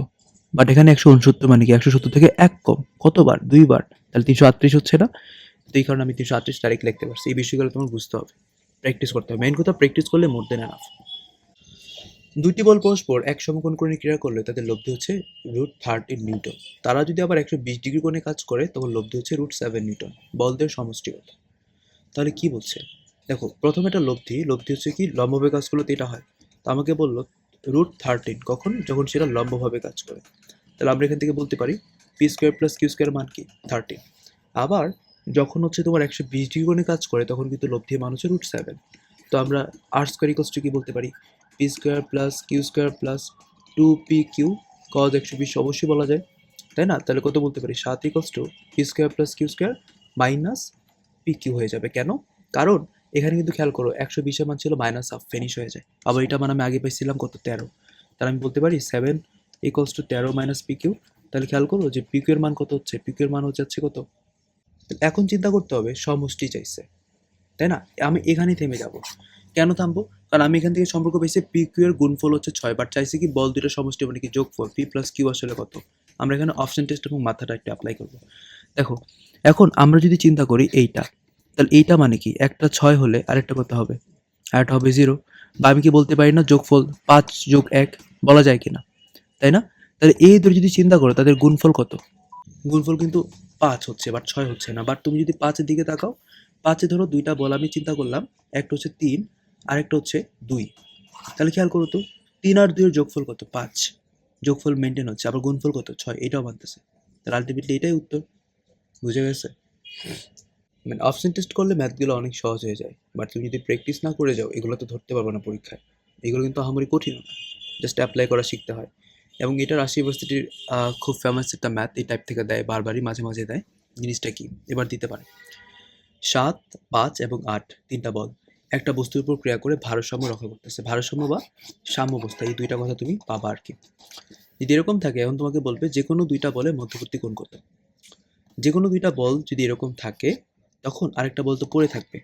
বাট এখানে 169 মানে কি 170 থেকে 1 কম কতবার? 2 বার। তাহলে 338 হচ্ছে না? তো এই কারণে আমি 338 ডাইরেক্ট লিখতে পারছি। এই বিষয়গুলো তোমার বুঝতে হবে, প্র্যাকটিস করতে হবে। মেইন কথা প্র্যাকটিস করলে মোর দেন এনাফ। দুইটি বল পরস্পর এক সমকোণ কোণে ক্রিয়া করলে তাদের লব্ধি হচ্ছে √13 নিউটন। তারা যদি আবার 120 ডিগ্রি কোণে কাজ করে তখন লব্ধি হচ্ছে √7 নিউটন। বলদের সমষ্টিগত। তাহলে কি বলছে? দেখো, প্রথম একটা লব্ধি লব্ধি হচ্ছে কি লম্বভাবে কাজ করলে তো এটা হয়। তো আমাকে বললো √13 কখন? যখন সেটা লম্বভাবে কাজ করে। তাহলে আমরা এখান থেকে বলতে পারি p square plus Q square মান কি 13। আবার যখন হচ্ছে তোমার 120 ডিগ্রি কোণে কাজ করে তখন কিন্তু লব্ধির মান হচ্ছে √7। তো আমরা আর স্কোয়ার ইকস টু কি বলতে পারি? P square plus Q square plus 2pq cos 120 অবশ্যই বলা যায়, তাই না? তাহলে কত বলতে পারি? 7 equals to p square plus Q square minus p q হয়ে যাবে। কেন? কারণ এখানে কিন্তু খেয়াল করো 120 এর মান ছিল -হাফ, ফিনিশ হয়ে যায়। আবার এটা মান আমি আগে পাইছিলাম কত? 13। তাহলে আমি বলতে পারি 7 ইকস টু 13 মাইনাস পিকিউ। তাহলে খেয়াল করো যে পিকিউ এর মান কত হচ্ছে? পিকিউ এর মান হচ্ছে কত? এখন চিন্তা করতে হবে সমষ্টি চাইছে, তাই না? আমি এখানেই থেমে যাব। কেন থামবো? কারণ আমি এখান থেকে সম্পর্ক পেয়েছি পি কিউ এর গুণফল হচ্ছে 6, বাট চাইছি কি বল দুটোর সমষ্টি মানে কি যোগফল। পি প্লাস কিউ আসলে কত? আমরা এখানে অপশন টেস্ট এবং মাথাটা একটু অ্যাপ্লাই করব। দেখো, এখন আমরা যদি চিন্তা করি এইটা, তাহলে এইটা মানে কি একটা 6 হলে আরেকটা কত হবে? আরেকটা হবে 0। বা আমি কি বলতে পারি না যোগফল 5 যোগ 1? বলা যায় কিনা, তাই না? তাহলে এই দুটো যদি চিন্তা করো তাদের গুণফল কত? গুণফল কিন্তু 5 হচ্ছে, বাট 6 হচ্ছে না। বাট তুমি যদি 5 এর দিকে তাকাও, 5 এ ধরো দুইটা বল আমি চিন্তা করলাম, একটা হচ্ছে 3 আরেকটা হচ্ছে 2। তাহলে খেয়াল করো তো 3 আর 2 এর যোগফল কত? 5। যোগফল মেইনটেইন হচ্ছে, আবার গুণফল কত? 6, এটাও মানতেছে। তাহলে আলটিমেটলি এটাই উত্তর। বুঝে গেছে? মানে অপশন টেস্ট করলে ম্যাথগুলো অনেক সহজ হয়ে যায়, বাট তুমি যদি প্র্যাকটিস না করে যাও এগুলো তো ধরতে পারবে না পরীক্ষায়। এগুলো কিন্তু আহামরি কঠিন না, জাস্ট অ্যাপ্লাই করা শিখতে হয়। এবং এটা রাজশাহী ইউনিভার্সিটির খুব ফেমাস একটা ম্যাথ, এই টাইপ থেকে দেয়, বারবারই মাঝে মাঝে দেয়। জিনিসটা কি এবার দিতে পারে? 7, 5 এবং 8 তিনটা বল একটা বস্তুর উপর ক্রিয়া করে ভারসাম্য রক্ষা করতেছে। ভারসাম্য বা সাম্যাবস্থা, এই দুইটা কথা তুমি পাবা আর কি। যদি এরকম থাকে এখন তোমাকে বলবে যে কোনো দুইটা বলের মধ্যবর্তী কোণ কত। যে কোনো দুইটা বল যদি এরকম থাকে তখন আরেকটা বল তো পড়ে থাকবে।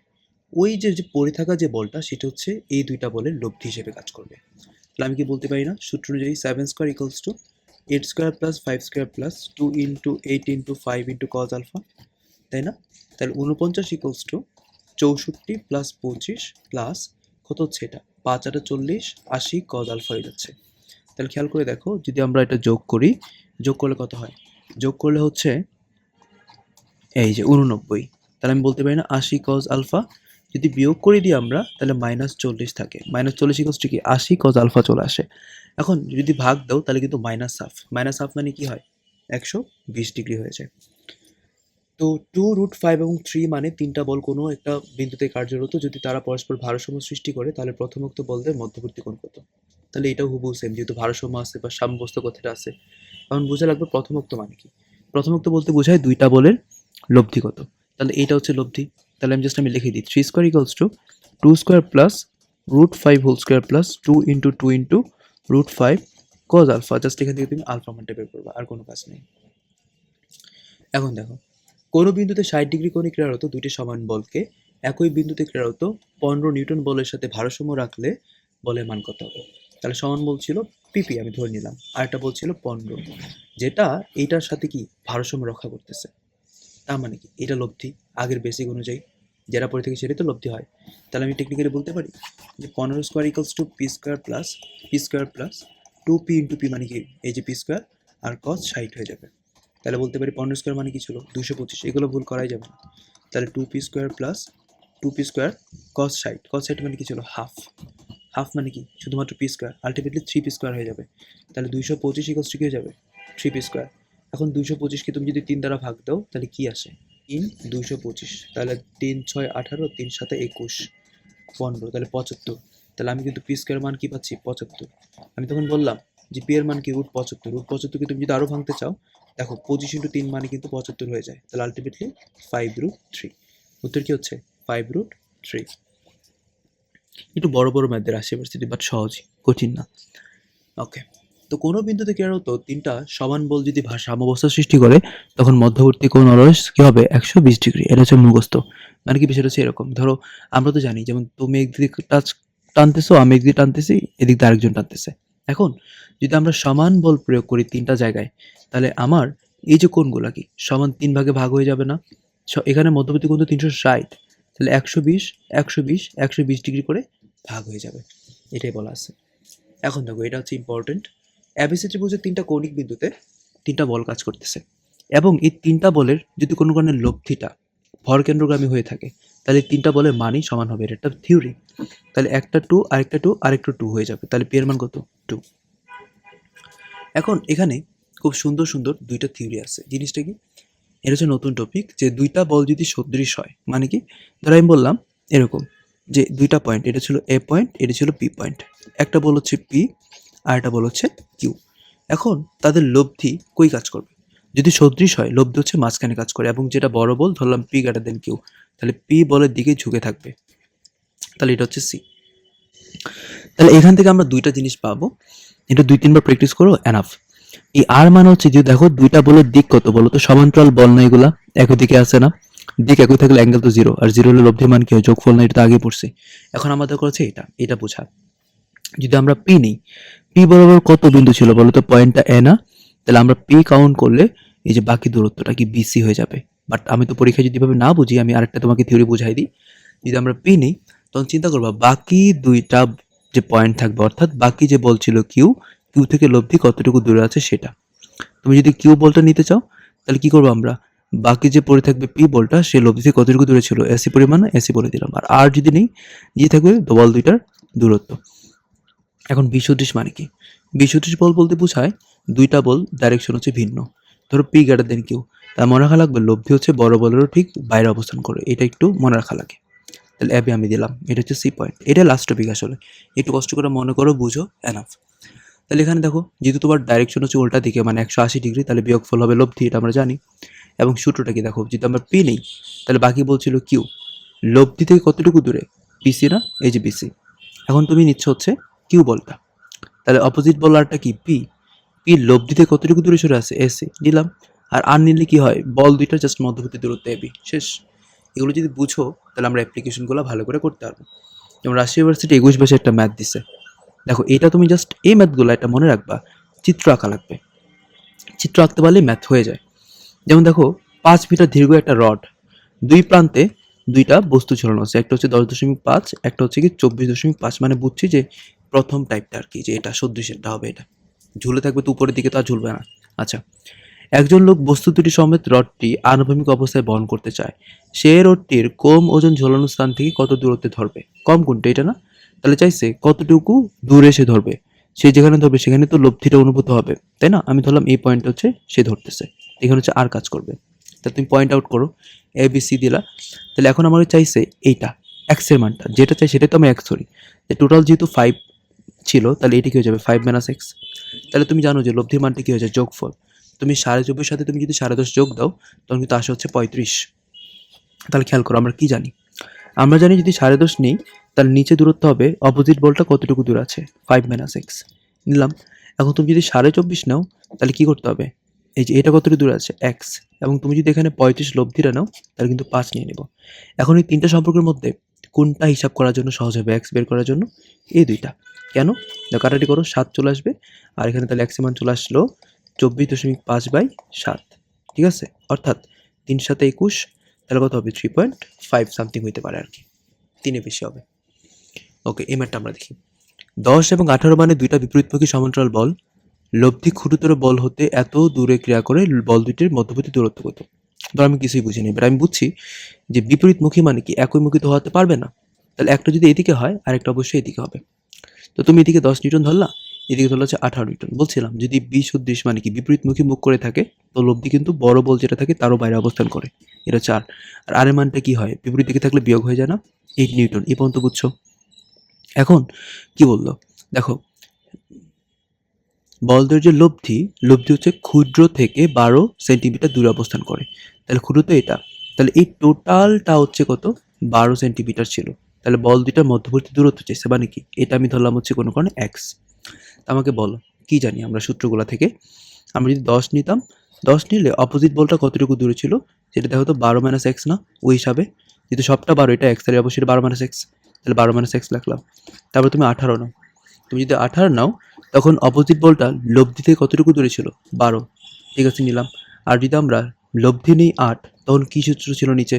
ওই যে যে পড়ে থাকা যে বলটা সেটা হচ্ছে এই দুইটা বলের লব্ধি হিসেবে কাজ করবে। তাহলে আমি কি বলতে পারি না সূত্র অনুযায়ী 7 square equals to 8 square plus 5 square plus 2 into 8 into 5 into cos alpha, তাই না? তাহলে 49 ইকুয়ালস টু 64 প্লাস 25 প্লাস কত হচ্ছে এটা 5 আর 40 80 কজ আলফা হয়ে যাচ্ছে। তাহলে খেয়াল করে দেখো, যদি আমরা এটা যোগ করি, যোগ করলে কত হয়? যোগ করলে হচ্ছে এই যে 89। তাহলে আমি বলতে পারি না 80 কজ আলফা। যদি বিয়োগ করে দিই আমরা তাহলে -40 থাকে। -40 ইকুয়ালস টু কি 80 কজ আলফা চলে আসে। এখন যদি ভাগ দাও তাহলে কিন্তু -হাফ। -হাফ মানে কি হয়? 120 ডিগ্রি হয়ে যায়। তো 2 √5 এবং 3 মানে তিনটা বল কোনো একটা বিন্দুতে কার্যরত, যদি তারা পরস্পর ভারসাম্য সৃষ্টি করে তাহলে প্রথমোক্ত বলদের মধ্যবর্তী কোণ কত? তাহলে এটাও হুবহু সেম, যেহেতু ভারসাম্য আছে বা সাম্যাবস্থা কথাটা আছে। এখন বোঝা লাগবে প্রথমোক্ত মানে কি। প্রথমোক্ত বলতে বোঝায় দুইটা বলের লব্ধি কত। তাহলে এইটা হচ্ছে লব্ধি। তাহলে আমি লিখে দিই 3 square equals to 2 square plus √5 whole square plus 2 into 2 into √5 cos alpha. Just এখান থেকে তুমি আলফা মানটা বের করবে, আর কোনো কাজ নেই। এখন দেখো, কোনো বিন্দুতে 60 ডিগ্রি কোণে ক্রিয়ারত দুইটি সমান বলকে একই বিন্দুতে ক্রিয়ারত 15 নিউটন বলের সাথে ভারসাম্য রাখলে বলের মান কত হবে? তাহলে সমান বলছিল পিপি, আমি ধরে নিলাম, আর একটা বলছিল 15, যেটা এইটার সাথে কি ভারসাম্য রক্ষা করতেছে। তার মানে কি এটা লব্ধি আগের বেসিক অনুযায়ী, যেটা পরে থেকে সেটাই তো লব্ধি হয়। তাহলে আমি টেকনিক্যালি বলতে পারি যে 15 square equals two p square plus 2p into P মানে কি এই যে পি স্কোয়ার আর কস 60 হয়ে যাবে। তাহলে বলতে পারি 15 স্কোয়ার মানে কি ছিল 225, এগুলো ভুল করাই যাবে না। তাহলে 2p square plus 2p square cos 60 মানে কি ছিল হাফ। হাফ মানে কি শুধুমাত্র P square, ultimately 3p square হয়ে যাবে। তাহলে 225 ইকুয়ালস টু কি হয়ে যাবে 3p স্কোয়ার। এখন 225কে তুমি যদি 3 দ্বারা ভাগ দাও তাহলে কি আসে? 3 225, তাহলে 3 6 18, 3 7 21, 15, তাহলে 75। তাহলে আমি কিন্তু পি স্কোয়ার মান কি পাচ্ছি 75। আমি তখন বললাম যে পি এর মান কি √75। √75কে তুমি যদি আরও ভাঙতে চাও, দেখো 25 ইন্টু 3 মানে কিন্তু 75 হয়ে যায়। তাহলে আলটিমেটলি 5√3। উত্তর কি হচ্ছে 5√3। একটু বড় বড় ম্যাথদের আসে ইউনিভার্সিটি, বাট সহজই, কঠিন না। ওকে, তো কোনো বিন্দুতে ক্রিয়ারত তিনটা সমান বল যদি সাম্যাবস্থা সৃষ্টি করে তখন মধ্যবর্তী কোণ অলস কি হবে 120 ডিগ্রি। এটা হচ্ছে মুখস্থ। মানে কি বিষয়টা হচ্ছে এরকম, ধরো আমরা তো জানি যেমন তুমি একদিক টানতেছো, আমি একদিক টানতেছি, এদিক দিয়ে আরেকজন টানতেছে। এখন যদি আমরা সমান বল প্রয়োগ করি তিনটা জায়গায়, তাহলে আমার এই যে কোণগুলা কি সমান 3 ভাগে ভাগ হয়ে যাবে না? এখানে মধ্যবর্তী কোণ তো 360, তাহলে 120 120 120 ডিগ্রি করে ভাগ হয়ে যাবে, এটাই বলা আছে। এখন দেখো এটা হচ্ছে ইম্পর্টেন্ট। এবিসি ত্রিভুজের তিনটা কৌণিক বিন্দুতে তিনটা বল কাজ করতেছে, এবং এই তিনটা বলের যদি কোনো কারণে লব্ধিটা ভরকেন্দ্রগামী হয়ে থাকে তাহলে তিনটা বলের মানই সমান হবে। এটা একটা থিওরি। তাহলে একটা 2 আরেকটা 2 আরেকটা 2 হয়ে যাবে, তাহলে পি এর মান কত 2। এখন এখানে খুব সুন্দর সুন্দর দুইটা থিওরি আছে। জিনিসটা কি, এটা হচ্ছে নতুন টপিক, যে দুইটা বল যদি সদৃশ হয় মানে কি, ধরো আমি বললাম এরকম যে দুইটা পয়েন্ট, এটা ছিল এ পয়েন্ট, এটা ছিল পি পয়েন্ট, একটা বল হচ্ছে পি আর একটা বল হচ্ছে কিউ। এখন তাদের লব্ধি কই কাজ করবে? যদি সদৃশ হয় লব্ধি হচ্ছে মাঝখানে কাজ করে, এবং যেটা বড় বল ধরলাম পি গ্রেটার দেন কিউ, তাহলে পি বলের দিকে ঝুঁকে থাকবে, তাহলে এটা হচ্ছে সি। তাহলে এখান থেকে আমরা দুইটা জিনিস পাবো, এটা 2-3 বার প্র্যাকটিস করো এনাফ। এই আর মানে হচ্ছে যে দেখো দুইটা বলের দিক কত বলো তো, সমান্তরাল বল না এগুলা, একই দিকে আছে না, দিক একই থাকলে অ্যাঙ্গেল তো জিরো, আর জিরো হলে লব্ধির মান কি হয় যোগফল না, এটা তো আগে পড়ছে। এখন আমাদের করেছে এটা বোঝা। যদি আমরা পি নিই, পি বরাবর কত বিন্দু ছিল বলো তো, পয়েন্টটা এ না, তাহলে আমরা পি কাউন্ট করলে এই যে বাকি দূরত্বটা কি বিসি হয়ে যাবে। বাট আমি তো পরীক্ষায় যদি ভাবে না বুঝি, আমি আরেকটা তোমাকে থিওরি বুঝাই দিই। যদি আমরা পি নিই তখন চিন্তা করবা বাকি দুইটা যে পয়েন্ট থাকবে, অর্থাৎ বাকি যে বল ছিল কিউ, কিউ থেকে লব্ধি কতটুকু দূরে আছে সেটা। তুমি যদি কিউ বলটা নিতে চাও তাহলে কি করবো আমরা, বাকি যে পড়ে থাকবে পি বলটা সে লব্ধি থেকে কতটুকু দূরে ছিল এসি পরিমাণ এসি বলে দিলাম, আর যদি নেই যে থাকবে বল দুইটার দূরত্ব। এখন বিসদৃশ মানে কি, বিসদৃশ বল বলতে বোঝায় দুইটা বল ডাইরেকশন হচ্ছে ভিন্ন। ধরো পি গ্রেটার দেন কিউ, তার মনে রাখা লাগবে লব্ধি হচ্ছে বড় বলেরও ঠিক বাইরে অবস্থান করে, এটা একটু মনে রাখা লাগে। তাহলে এবি আমি দিলাম, এটা হচ্ছে সি পয়েন্ট, এটা লাস্ট টপিক আসলে, একটু কষ্ট করে মনে করো, বুঝো, এনাফ। তাহলে এখানে দেখো যেহেতু তোমার ডাইরেকশন হচ্ছে উল্টা দিকে মানে 180 ডিগ্রি, তাহলে বিয়োগফল হবে লব্ধি, এটা আমরা জানি। এবং সূত্রটা কি দেখো, যদি আমরা পি নেই তাহলে বাকি বলছিল কিউ, লব্ধি থেকে কতটুকু দূরে, বিসি না, এই যে বিসি। এখন তুমি নিচ্ছ হচ্ছে কিউ বলটা, তাহলে অপোজিট বল আরটা কি পি, পি লব্ধি থেকে কতটুকু দূরে সরে আছে এসি দিলাম। আর নিলে কি হয়, বল দুইটা জাস্ট মধ্যবর্তী দূরত্ব এবি, শেষ। এগুলো যদি বুঝো তাহলে আমরা অ্যাপ্লিকেশনগুলো ভালো করে করতে পারবো। যেমন রাজশাহী ইউনিভার্সিটি 21 একটা ম্যাথ দিছে, দেখো এটা তুমি জাস্ট এই ম্যাথগুলো এটা মনে রাখবা, চিত্র আঁকা লাগবে, চিত্র আঁকতে পারলে ম্যাথ হয়ে যায়। যেমন দেখো 5 মিটার দীর্ঘ একটা রড, দুই প্রান্তে দুইটা বস্তু ঝোলানো আছে, একটা হচ্ছে 10.5, একটা হচ্ছে কি 24.5, মানে বুঝছি যে প্রথম টাইপটা আর কি, যে এটা সদৃশেরটা হবে, এটা ঝুলে থাকবে তো উপরের দিকে তো আর ঝুলবে না। আচ্ছা, একজন লোক বস্তু দুটি সমেত রডটি আনুভূমিক অবস্থায় বহন করতে চায়, সে রডটির কম ওজন ঝোলানো স্থান থেকে কত দূরত্বে ধরবে, কম কোনটা এটা না, তাহলে চাইছে কতটুকু দূরে সে ধরবে, সে যেখানে ধরবে সেখানে তো লব্ধিটা অনুভূত হবে, তাই না? আমি ধরলাম এই পয়েন্ট হচ্ছে সে ধরতেছে, এখানে হচ্ছে আর কাজ করবে, তাহলে তুমি পয়েন্ট আউট করো, এ বি সি দিলা। তাহলে এখন আমার চাইছে এইটা এক্স এর মানটা, যেটা চাই সেটাই তো আমি এক্স ধরি, টোটাল যেহেতু 5 ছিল তাহলে এটি কি হয়ে যাবে 5 মাইনাস এক্স। তাহলে তুমি জানো যে লব্ধির মানটা কি হয়ে যায় যোগফল, তুমি 24.5 সাথে তুমি যদি 10.5 যোগ দাও তখন কিন্তু আসে হচ্ছে 35। তাহলে খেয়াল করো আমরা কি জানি, আমরা জানি যদি 10.5 নেই তাহলে নিচে দূরত্ব হবে অপোজিট বলটা কতটুকু দূর আছে 5 মাইনাস এক্স নিলাম। এখন তুমি যদি 24.5 নাও তাহলে কি করতে হবে, এই যে এটা কতটুকু দূরে আছে এক্স, এবং তুমি যদি এখানে 35 লব্ধিটা নাও তাহলে কিন্তু 5 নিয়ে নেব। এখন এই তিনটা সম্পর্কের মধ্যে কোনটা হিসাব করার জন্য সহজ হবে, এক্স বের করার জন্য এই দুইটা। কেন, কাটাটি করো 7 চলে আসবে, আর এখানে তাহলে এক্স এর মান চলে আসলো 24.5/7, ঠিক আছে, অর্থাৎ 3 7 21, তাহলে কত হবে 3.5 সামথিং হইতে পারে আর কি, 3 বেশি হবে। ওকে, এই ম্যাটটা আমরা দেখি। 10 এবং 18 মানে দুইটা বিপরীতমুখী সমান্তরাল বল, লব্ধি ক্ষুদ্রতর বল হতে এত দূরে ক্রিয়া করে, বল দুইটির মধ্যবর্তী দূরত্ব কত। ধর আমি কিছুই বুঝিনি, এবার আমি বুঝছি যে বিপরীতমুখী মানে কি একইমুখী তো হতে পারবে না, তাহলে একটা যদি এদিকে হয় আর একটা অবশ্যই এদিকে হবে। তো তুমি এদিকে 10 নিউটন ধরলা, এদিকে ধরলা হচ্ছে 18 নিউটন। বলছিলাম যদি বিসদৃশ মানে কি বিপরীতমুখী মুখ করে থাকে তো লব্ধি কিন্তু বড় বল যেটা থাকে তারও বাইরে অবস্থান করে, এটা 4। আর এর মানটা কি হয়, বিপরীত দিকে থাকলে বিয়োগ হয়ে যায় না, 8 নিউটন। এই পর্যন্ত বুঝছো? এখন কি বললো দেখো, বলদের যে লব্ধি, লব্ধি হচ্ছে ক্ষুদ্র থেকে 12 সেন্টিমিটার দূরে অবস্থান করে, তাহলে ক্ষুদ্র তো এটা, তাহলে এই টোটালটা হচ্ছে কত 12 সেন্টিমিটার ছিল। তাহলে বল দুইটার মধ্যবর্তী দূরত্ব চাইছে মানে কি, এটা আমি ধরলাম হচ্ছে কোনো কারণে এক্স। আমাকে বলো কি জানি আমরা সূত্রগুলো থেকে? আমরা যদি 10 নিতাম, 10 নিলে অপোজিট বলটা কতটুকু দূরে ছিল সেটা দেখো তো 12 মাইনাস এক্স না? ওই হিসাবে যেহেতু সবটা 12 এটা এক্স তাহলে অবশ্যই 12 মাইনাস এক্স, তাহলে 12 মাইনাস এক্স লিখলাম। তারপর তুমি 18 নাও, তুমি যদি 18 নাও তখন অপোজিট বলটা লব্ধি থেকে কতটুকু দূরে ছিল? 12, ঠিক আছে নিলাম। আর যদি আমরা লব্ধি নিই 8 তখন কী সূত্র ছিল নিচে?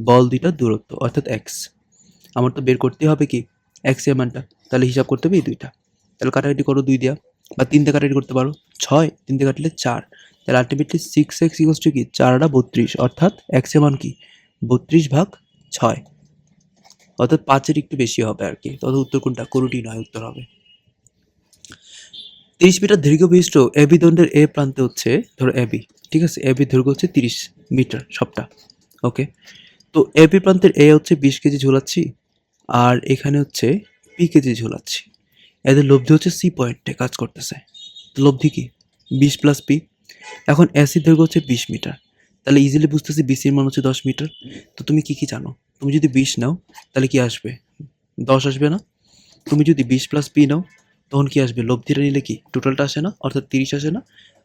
বল দুইটার দূরত্ব অর্থাৎ এক্স। আমার তো বের করতে হবে কি এক্স এর মানটা, তাহলে হিসাব করতে হবে এই দুইটা। তাহলে কাটাকাটি করো 2 দিয়া, বা 3 দিয়ে কাটাকাটি করতে পারো 6, 3 দিয়ে কাটলে 4, তাহলে আলটিমেটলি 6x ইকুয়ালস টু কি 4 32, অর্থাৎ এক্স এর মান কি 32/6, অর্থাৎ 5-এর একটু বেশি হবে আর কি। তত উত্তর কোনটা? কোনোটি নয়, উত্তর হবে 30 মিটার দীর্ঘ বিশিষ্ট এবি দণ্ডের এ প্রান্তে হচ্ছে ধরো এবি, ঠিক আছে, এবি দৈর্ঘ্য হচ্ছে 30 মিটার সবটা, ওকে। তো এবি প্রান্তের এ হচ্ছে 20 কেজি ঝুলাচ্ছি, আর এখানে হচ্ছে পি কেজি ঝুলাচ্ছি। এদের লব্ধি হচ্ছে সি পয়েন্টে কাজ করতেছে, তো লব্ধি কি 20 প্লাস পি। এখন এসির দৈর্ঘ্য হচ্ছে 20 মিটার, তাহলে ইজিলি বুঝতেছি বিসির মান হচ্ছে 10 মিটার। তো তুমি কি কি জানো? তুমি যদি 20 নাও তাহলে কি আসবে? 10 আসবে না? তুমি যদি 20 প্লাস পি নাও তখন কি আসবে? লব্ধিটা নিলে কি টোটালটা আসে না, অর্থাৎ 30 আসে না?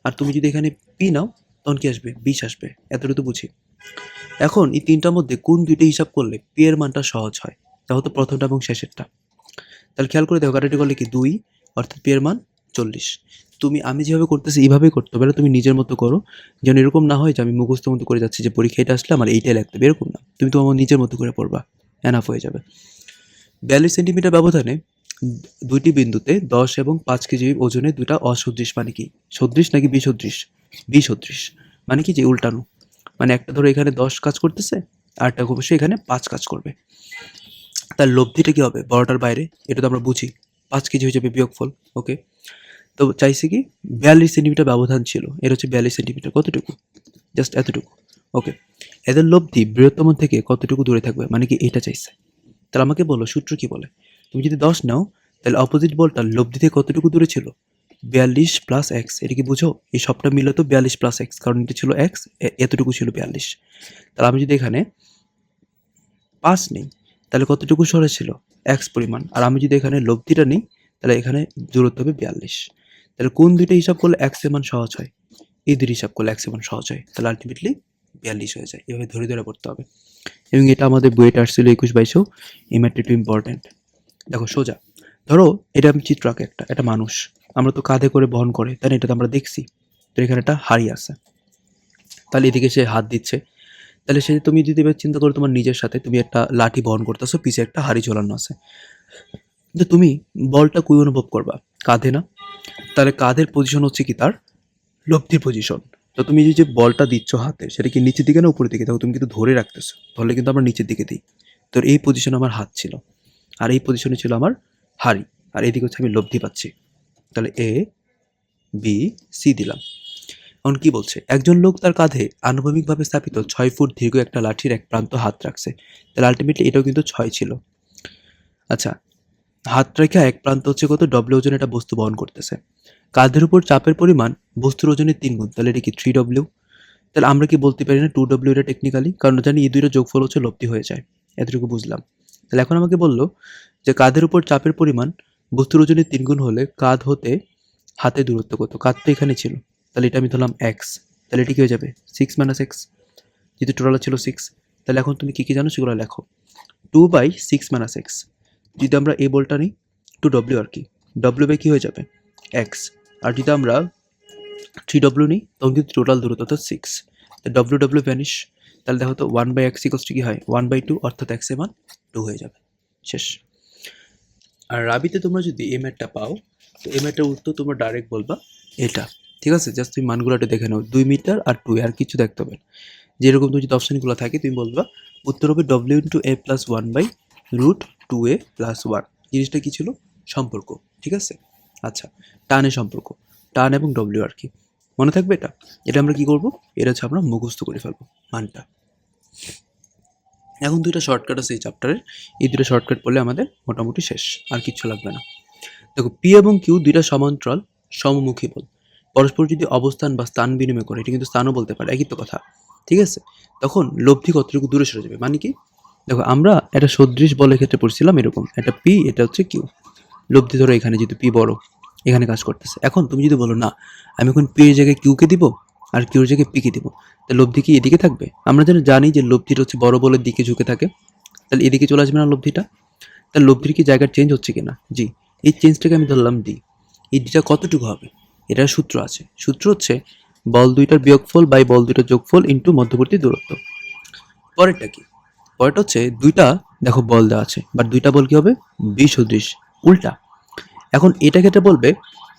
আর তুমি যদি এখানে পি নাও তখন কি আসবে? 20 আসবে। এতটুকু তো বুঝি। এখন এই তিনটার মধ্যে কোন দুইটা হিসাব করলে পি এর মানটা সহজ হয়? দেখো তো প্রথমটা এবং শেষেরটা। তাহলে খেয়াল করে দেখো, কাটাকাটি করলে কি 2, অর্থাৎ পি এর মান 40। আমি যেভাবে করতেছি এইভাবেই করতে হবে, তুমি নিজের মতো করো, যেন এরকম না হয় যে আমি মুখস্থ মতো করে যাচ্ছি যে পরীক্ষা এটা আসলে আমার এইটাই লিখতে হবে, এরকম না। তুমি তোমার নিজের মতো করে পড়বা, এনাফ হয়ে যাবে। 42 সেন্টিমিটার ব্যবধানে দুইটি বিন্দুতে 10 এবং 5 কেজি ওজনে দুটা অসদৃশ, মানে কি সদৃশ নাকি বিসদৃশ? বিসদৃশ মানে কি যে উল্টানো, মানে একটা ধরো এখানে 10 কাজ করতেছে আর একটা অবশ্যই এখানে 5 কাজ করবে, তার লব্ধিটা কি হবে? বড়টার বাইরে, এটা তো আমরা বুঝি, 5 কেজি হয়ে যাবে বিয়োগফল, ওকে। তো চাইছে কি 42 সেন্টিমিটার ব্যবধান ছিল, এটা হচ্ছে 42 সেন্টিমিটার, কতটুকু? জাস্ট এতটুকু, ওকে। এদের লব্ধি বৃহত্তম থেকে কতটুকু দূরে থাকবে, মানে কি এটা চাইছে। তাহলে আমাকে বলো সূত্র কি বলে? তুমি যদি 10 নাও তাহলে অপোজিট বলটা লব্ধি থেকে কতটুকু দূরে ছিল? 42 প্লাস এক্স, এটা কি বুঝো? এই সবটা মিলে তো 42 প্লাস এক্স, কারণ এটা ছিল এক্স, এতটুকু ছিল 42। তাহলে আমি যদি এখানে 5 নেই তাহলে কতটুকু সরে ছিল? এক্স পরিমাণ। আর আমি যদি এখানে লব্ধিটা নিই তাহলে এখানে দূরত্ব হবে 42। তাহলে কোন দুইটা হিসাব করলে এক্স এর মান সহজ হয়? এই দুটি হিসাব করলে এক্স এর মান সহজ হয়, তাহলে আলটিমেটলি 42 হয়ে যায়। এভাবে ধরে ধরে পড়তে হবে, এবং এটা আমাদের বইয়েটা আসছিল 21-22, এই ম্যাথটা একটু ইম্পর্টেন্ট। দেখো সোজা ধরো, এটা আমি চিত্র আঁকি, একটা মানুষ, আমরা তো কাঁধে করে বহন করে, তাই না? এটা তো আমরা দেখছি। তো এখানে একটা হাড়ি আছে, তাহলে এদিকে সে হাত দিচ্ছে, তাহলে সে, তুমি যদি এবার চিন্তা করো তোমার নিজের সাথে, তুমি একটা লাঠি বহন করতেছো, পিছে একটা হাড়ি ঝোলানো আছে, কিন্তু তুমি বলটা কই অনুভব করবা? কাঁধে না? তাহলে কাঁধের পজিশন হচ্ছে কি তার লব্ধির পজিশন। তো তুমি যে বলটা দিচ্ছ হাতে, সেটা কি নিচের দিকে না উপরের দিকে? দেখো তুমি কিন্তু ধরে রাখতেছো, তাহলে কিন্তু আমরা নিচের দিকে দিই। তো এই পজিশনে আমার হাত ছিল, আর এই পজিশনে ছিল আমার হাড়ি, আর এইদিকে হচ্ছে আমি লব্ধি পাচ্ছি। তাহলে এ বি সি দিলাম। এখন কি বলছে? একজন লোক তার কাঁধে আনুভূমিকভাবে স্থাপিত 6 ফুট দীর্ঘ একটা লাঠির এক প্রান্ত হাত রাখছে, তাহলে আলটিমেটলি এটাও কিন্তু 6 ছিল। আচ্ছা, হাত রেখে এক প্রান্ত হচ্ছে কত? ডব্লিউ ওজন একটা বস্তু বহন করতেছে। কাঁধের উপর চাপের পরিমাণ বস্তুর ওজনের 3 গুণ, তাহলে এটা কি 3W। তাহলে আমরা কি বলতে পারি না 2W এটা টেকনিক্যালি, কারণ জানি এই দুইটা যোগফল হচ্ছে লব্ধি হয়ে যায়। এতটুকু বুঝলাম। তাহলে এখন আমাকে বললো যে কাঁধের উপর চাপের পরিমাণ বস্তুর ওজনের 3 গুণ হলে কাঁধ হতে হাতের দূরত্ব কত? কাঁধ তো এখানে ছিল, তাহলে এটা আমি ধরলাম এক্স, তাহলে এটা কি হয়ে যাবে 6 মাইনাস এক্স, যেহেতু টোটাল ছিল 6। তাহলে এখন তুমি কি কি জানো সেগুলো লেখো। 2/6 মাইনাস এক্স, যদি আমরা এই বলটা নিই 2W আর কি, W বাই কি হয়ে যাবে এক্স, আর যদি আমরা 3W নিই তখন কিন্তু টোটাল দূরত্ব তো 6, তো W ভ্যানিশ। তাহলে দেখো তো 1/x ইকুয়ালস টু কি হয় 1/2, অর্থাৎ x এর মান 2 হয়ে যাবে, শেষ। আর রাবিতে তোমরা যদি এই ম্যাথটা পাও, তো এই ম্যাথটার উত্তর তোমরা ডাইরেক্ট বলবা এটা, ঠিক আছে? জাস্ট তুমি মানগুলোটা দেখে নাও, 2 মিটার আর 2, আর কিছু দেখতে হবে না। যেরকম তুমি যদি অপশনগুলো থাকে তুমি বলবা উত্তর হবে W into A plus 1/√2A plus 1। জিনিসটা কি ছিল? সম্পর্ক, ঠিক আছে? আচ্ছা, টানের সম্পর্ক, টান এবং ডব্লিউ আর কি, মনে থাকবে এটা? এটা আমরা কি করব? এটা হচ্ছে আমরা মুখস্থ করে ফেলবো মানটা। এখন দুইটা শর্টকাট আছে এই চ্যাপ্টারের, এই দুটো শর্টকাট পড়লে আমাদের মোটামুটি শেষ, আর কিচ্ছু লাগবে না। দেখো, পি এবং কিউ দুইটা সমান্তরাল সমমুখী বল, পরস্পর যদি অবস্থান বা স্থান বিনিময় করে, এটা কিন্তু স্থানও বলতে পারে, একই তো কথা, ঠিক আছে? তখন লব্ধি কতটুকু দূরে সরে যাবে, মানে কি? দেখো, আমরা একটা সদৃশ বলের ক্ষেত্রে পড়ছিলাম এরকম, একটা পি, এটা হচ্ছে কিউ, লব্ধি ধরো এখানে যেহেতু পি বড়, এখানে কাজ করতেছে। এখন তুমি যদি বলো না আমি এখন পি এর জায়গায় কিউকে দিব আর কিউর জায়গায় পিকে দিব, তাহলে লব্ধি কি এদিকে থাকবে? আমরা যেন জানি যে লব্ধিটা হচ্ছে বড় বলের দিকে ঝুঁকে থাকে, তাহলে এদিকে চলে আসবে না লব্ধিটা? তাহলে লব্ধির কি জায়গার চেঞ্জ হচ্ছে কিনা? জি। এই চেঞ্জটাকে আমি ধরলাম ডি। এই ডিটা কতটুকু হবে? এটার সূত্র আছে, সূত্র হচ্ছে বল দুইটার বিয়োগফল বাই বল দুইটার যোগফল ইন্টু মধ্যবর্তী দূরত্ব। পরেরটা কি? পরেরটা হচ্ছে দুইটা, দেখো বল দেওয়া আছে, বাট দুইটা বল কি হবে? বি সদৃশ, উল্টা। এখন এটা ক্ষেত্রে বলবে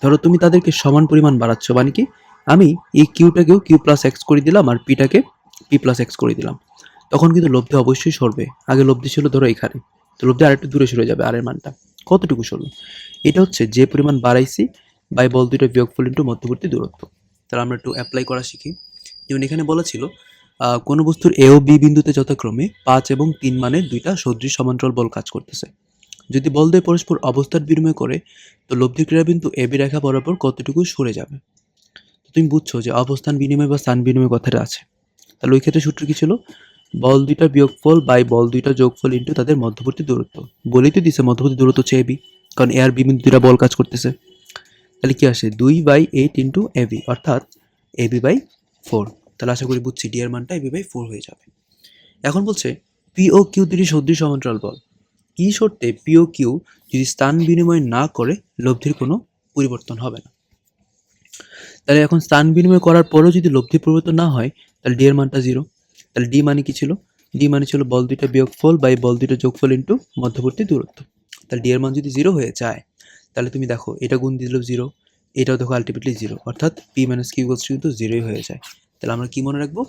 ধরো তুমি তাদেরকে সমান পরিমাণ বাড়াচ্ছ, মানে কি আমি এই কিউটাকেও কিউ প্লাস এক্স করে দিলাম আর পিটাকে পি প্লাস এক্স করে দিলাম, তখন কিন্তু লব্ধি অবশ্যই সরবে। আগে লব্ধি ছিল ধরো এখানে, তো লব্ধি আরেকটু দূরে সরে যাবে, আর এর মানটা কতটুকু সরলো? এটা হচ্ছে যে পরিমাণ বাড়াইছি বাই বল দুইটা বিয়োগফল ইন্টু মধ্যবর্তী দূরত্ব। তাহলে আমরা একটু অ্যাপ্লাই করা শিখি। যেমন এখানে বলা ছিল কোনো বস্তুর এ ও বি বিন্দুতে যথাক্রমে 5 এবং 3 মানের দুইটা সদৃশ সমান্তরাল বল কাজ করতেছে। যদি বল দ্বয় পরস্পর অবস্থান বিনিময় করে, তো লব্ধি ক্রীড়াবিন্দু এবি রেখা বরাবর কতটুকু সরে যাবে? তো তুমি বুঝছো যে অবস্থান বিনিময় বা স্থান বিনিময় কথাটা আছে। তাহলে ওই ক্ষেত্রে সূত্র কি ছিল? বল দুইটার বিয়োগফল বাই বল দুইটার যোগফল ইন্টু তাদের মধ্যবর্তী দূরত্ব। বলেই তো দিছে মধ্যবর্তী দূরত্ব হচ্ছে এবি, কারণ এ আর বি বিন্দু দুইটা বল কাজ করতেছে। তাহলে কি আসে? 2/8 ইন্টু এবি, অর্থাৎ এবি বাই 4। তাহলে আশা করি বুঝছি ডি এর মানটা এবি বাই 4 হয়ে যাবে। এখন বলছে পি ও কিউ দুটি সদৃশ সমান্তরাল বল, কি শর্তে পি ও কিউ যদি স্থান বিনিময় না করে লব্ধির কোনো পরিবর্তন হবে না। তাহলে এখন স্থান বিনিময় করার পরেও যদি লব্ধির পরিবর্তন না হয়, তাহলে ডি এর মানটা 0। তাহলে ডি মানে কি ছিল? ডি মানে ছিল বল দুইটা বিয়োগফল বাই বল দুইটা যোগফল ইন্টু মধ্যবর্তী দূরত্ব। তাহলে ডি এর মান যদি 0 হয়ে যায়, তাহলে তুমি দেখো এটা গুণ দিল 0, এটাও দেখো আলটিমেটলি 0, অর্থাৎ পি মাইনাস কিউ ইকুয়ালস কিন্তু 0 হয়ে যায়। তাহলে আমরা কি মনে রাখবো?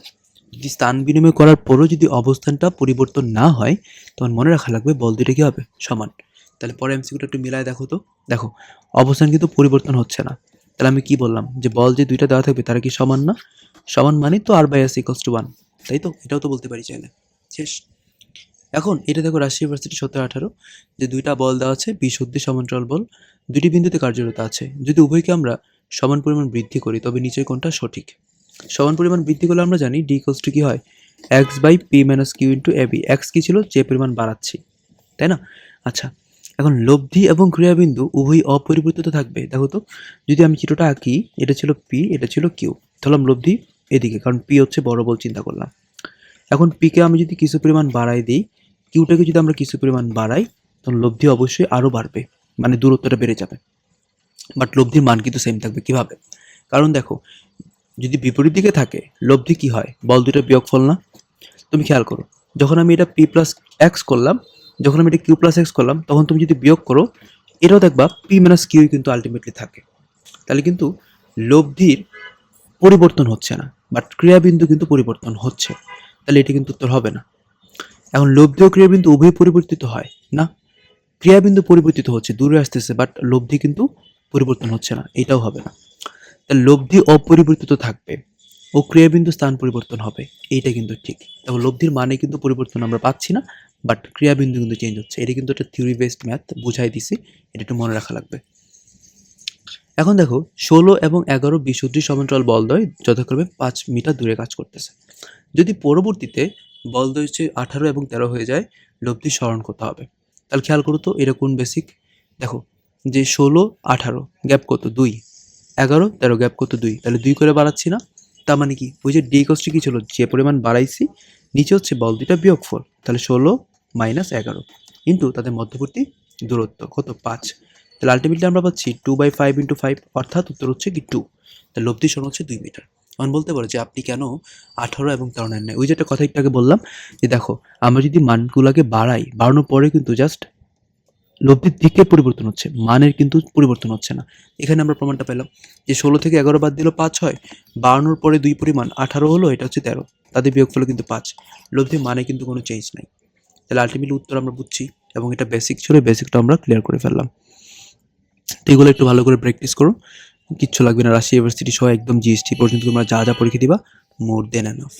যদি স্থান বিনিময় করার পরও যদি অবস্থানটা পরিবর্তন না হয়, তখন মনে রাখা লাগবে বল দুইটা কি হবে? সমান। তাহলে পরে এমসিকিউটা একটু মিলায় দেখো তো। দেখো অবস্থান কিন্তু পরিবর্তন হচ্ছে না, তাহলে আমি কি বললাম? যে বল যে দুইটা দেওয়া থাকবে তারা কি সমান না? সমান মানে তো আর বাই এস ইকুয়ালস টু 1, তাই তো? এটাও তো বলতে পারি চাইলে। শেষ। এখন এটা দেখো রাজশাহী ইউনিভার্সিটি 17-18, যে দুইটা বল দেওয়া আছে বি সদৃশ সমান্তরাল বল, দুটি বিন্দুতে কার্যরত আছে। যদি উভয়কে আমরা সমান পরিমাণ বৃদ্ধি করি, তবে নিচের কোনটা সঠিক? সমান পরিমাণ বৃদ্ধি করলে আমরা জানি ডি ইকুয়ালস টু কি হয়? X by p minus q into a b. X কি ছিল? যে পরিমাণ বাড়াচ্ছি, তাই না? আচ্ছা, এখন লব্ধি এবং ক্রিয়াবিন্দু উভয়ই অপরিবর্তিত থাকবে। দেখো তো, যদি আমি চিত্রটা আঁকি, এটা ছিল পি, এটা ছিল কিউ, ধরলাম লব্ধি এদিকে, কারণ পি হচ্ছে বড় বল চিন্তা করলাম। এখন পিকে আমি যদি কিছু পরিমাণ বাড়াই দিই, কিউটাকে যদি আমরা কিছু পরিমাণ বাড়াই, তখন লব্ধি অবশ্যই আরও বাড়বে, মানে দূরত্বটা বেড়ে যাবে। বাট লব্ধির মান কিন্তু সেম থাকবে। কিভাবে? কারণ দেখো, যদি বিপরীত দিকে থাকে লব্ধি কি হয়? বল দুটো বিয়োগফল না? তুমি খেয়াল করো, যখন আমি এটা পি প্লাস এক্স করলাম, যখন আমি এটা কিউ প্লাস এক্স করলাম, তখন তুমি যদি বিয়োগ করো, এটাও দেখবা পি মাইনাস কিউ কিন্তু আলটিমেটলি থাকে। তাহলে কিন্তু লব্ধির পরিবর্তন হচ্ছে না, বাট ক্রিয়াবিন্দু কিন্তু পরিবর্তন হচ্ছে। তাহলে এটি কিন্তু উত্তর হবে না। এখন লব্ধি ও ক্রিয়াবিন্দু উভয় পরিবর্তিত হয় না, ক্রিয়াবিন্দু পরিবর্তিত হচ্ছে, দূরে আসতেছে, বাট লব্ধি কিন্তু পরিবর্তন হচ্ছে না, এটাও হবে না। তাহলে লব্ধি অপরিবর্তিত থাকবে ও ক্রিয়াবিন্দু স্থান পরিবর্তন হবে, এইটা কিন্তু ঠিক। দেখো লব্ধির মানে কিন্তু পরিবর্তন আমরা পাচ্ছি না, বাট ক্রিয়াবিন্দু কিন্তু চেঞ্জ হচ্ছে। এটা কিন্তু একটা থিওরি বেসড ম্যাথ, বুঝাই দিছি, এটা একটু মনে রাখা লাগবে। এখন দেখো 16 এবং 11 বিসদৃশ সমান্তরাল বলদ্বয় যথাক্রমে 5 মিটার দূরে কাজ করতেছে। যদি পরবর্তীতে বলদ্বয় হচ্ছে 18 এবং 13 হয়ে যায়, লব্ধি স্মরণ করতে হবে। তাহলে খেয়াল করো তো, এটা কোন বেসিক? দেখো যে 16 18 গ্যাপ কত? 2। 11 13 গ্যাপ কত? 2। তাহলে 2 করে বাড়াচ্ছি না, তার মানে কি? ওই যে ডি কস্টটি কি ছিল? যে পরিমাণ বাড়াইছি, নিচে হচ্ছে বল দুইটা বিয়োগফল, তাহলে 16 মাইনাস 11 কিন্তু তাদের মধ্যবর্তী দূরত্ব কত? 5। তাহলে আলটিমেটলি আমরা পাচ্ছি 2/5 ইন্টু 5, অর্থাৎ উত্তর হচ্ছে কি 2। তাহলে লব্ধি সমান হচ্ছে 2 মিটার। এখন বলতে পারো যে আপনি কেন 18 এবং 13 নেন নাই? ওই যে একটা কথা একটু আগে বললাম, যে দেখো আমরা যদি মানগুলোকে বাড়াই, বাড়ানোর পরে কিন্তু জাস্ট লব্ধির দিকের পরিবর্তন হচ্ছে, মানের কিন্তু পরিবর্তন হচ্ছে না। এখানে আমরা প্রমাণটা পেলাম যে 16 থেকে 11 বাদ দিল 5 হয়, বাড়ানোর পরে 2 পরিমাণ 18 হলো, এটা হচ্ছে 13, তাদের বিয়োগফল কিন্তু 5, লব্ধির মানে কিন্তু কোনো চেঞ্জ নাই। তাহলে আলটিমেটলি উত্তর আমরা বুঝছি, এবং এটা বেসিক ছিল, বেসিকটা আমরা ক্লিয়ার করে ফেললাম। তো এগুলো একটু ভালো করে প্র্যাকটিস করো, কিচ্ছু লাগবে না। রাজশাহী ইউনিভার্সিটি সহ একদম জিএসটি পর্যন্ত তোমরা যা যা পরীক্ষা দিবা, মোর দেন এনাফ।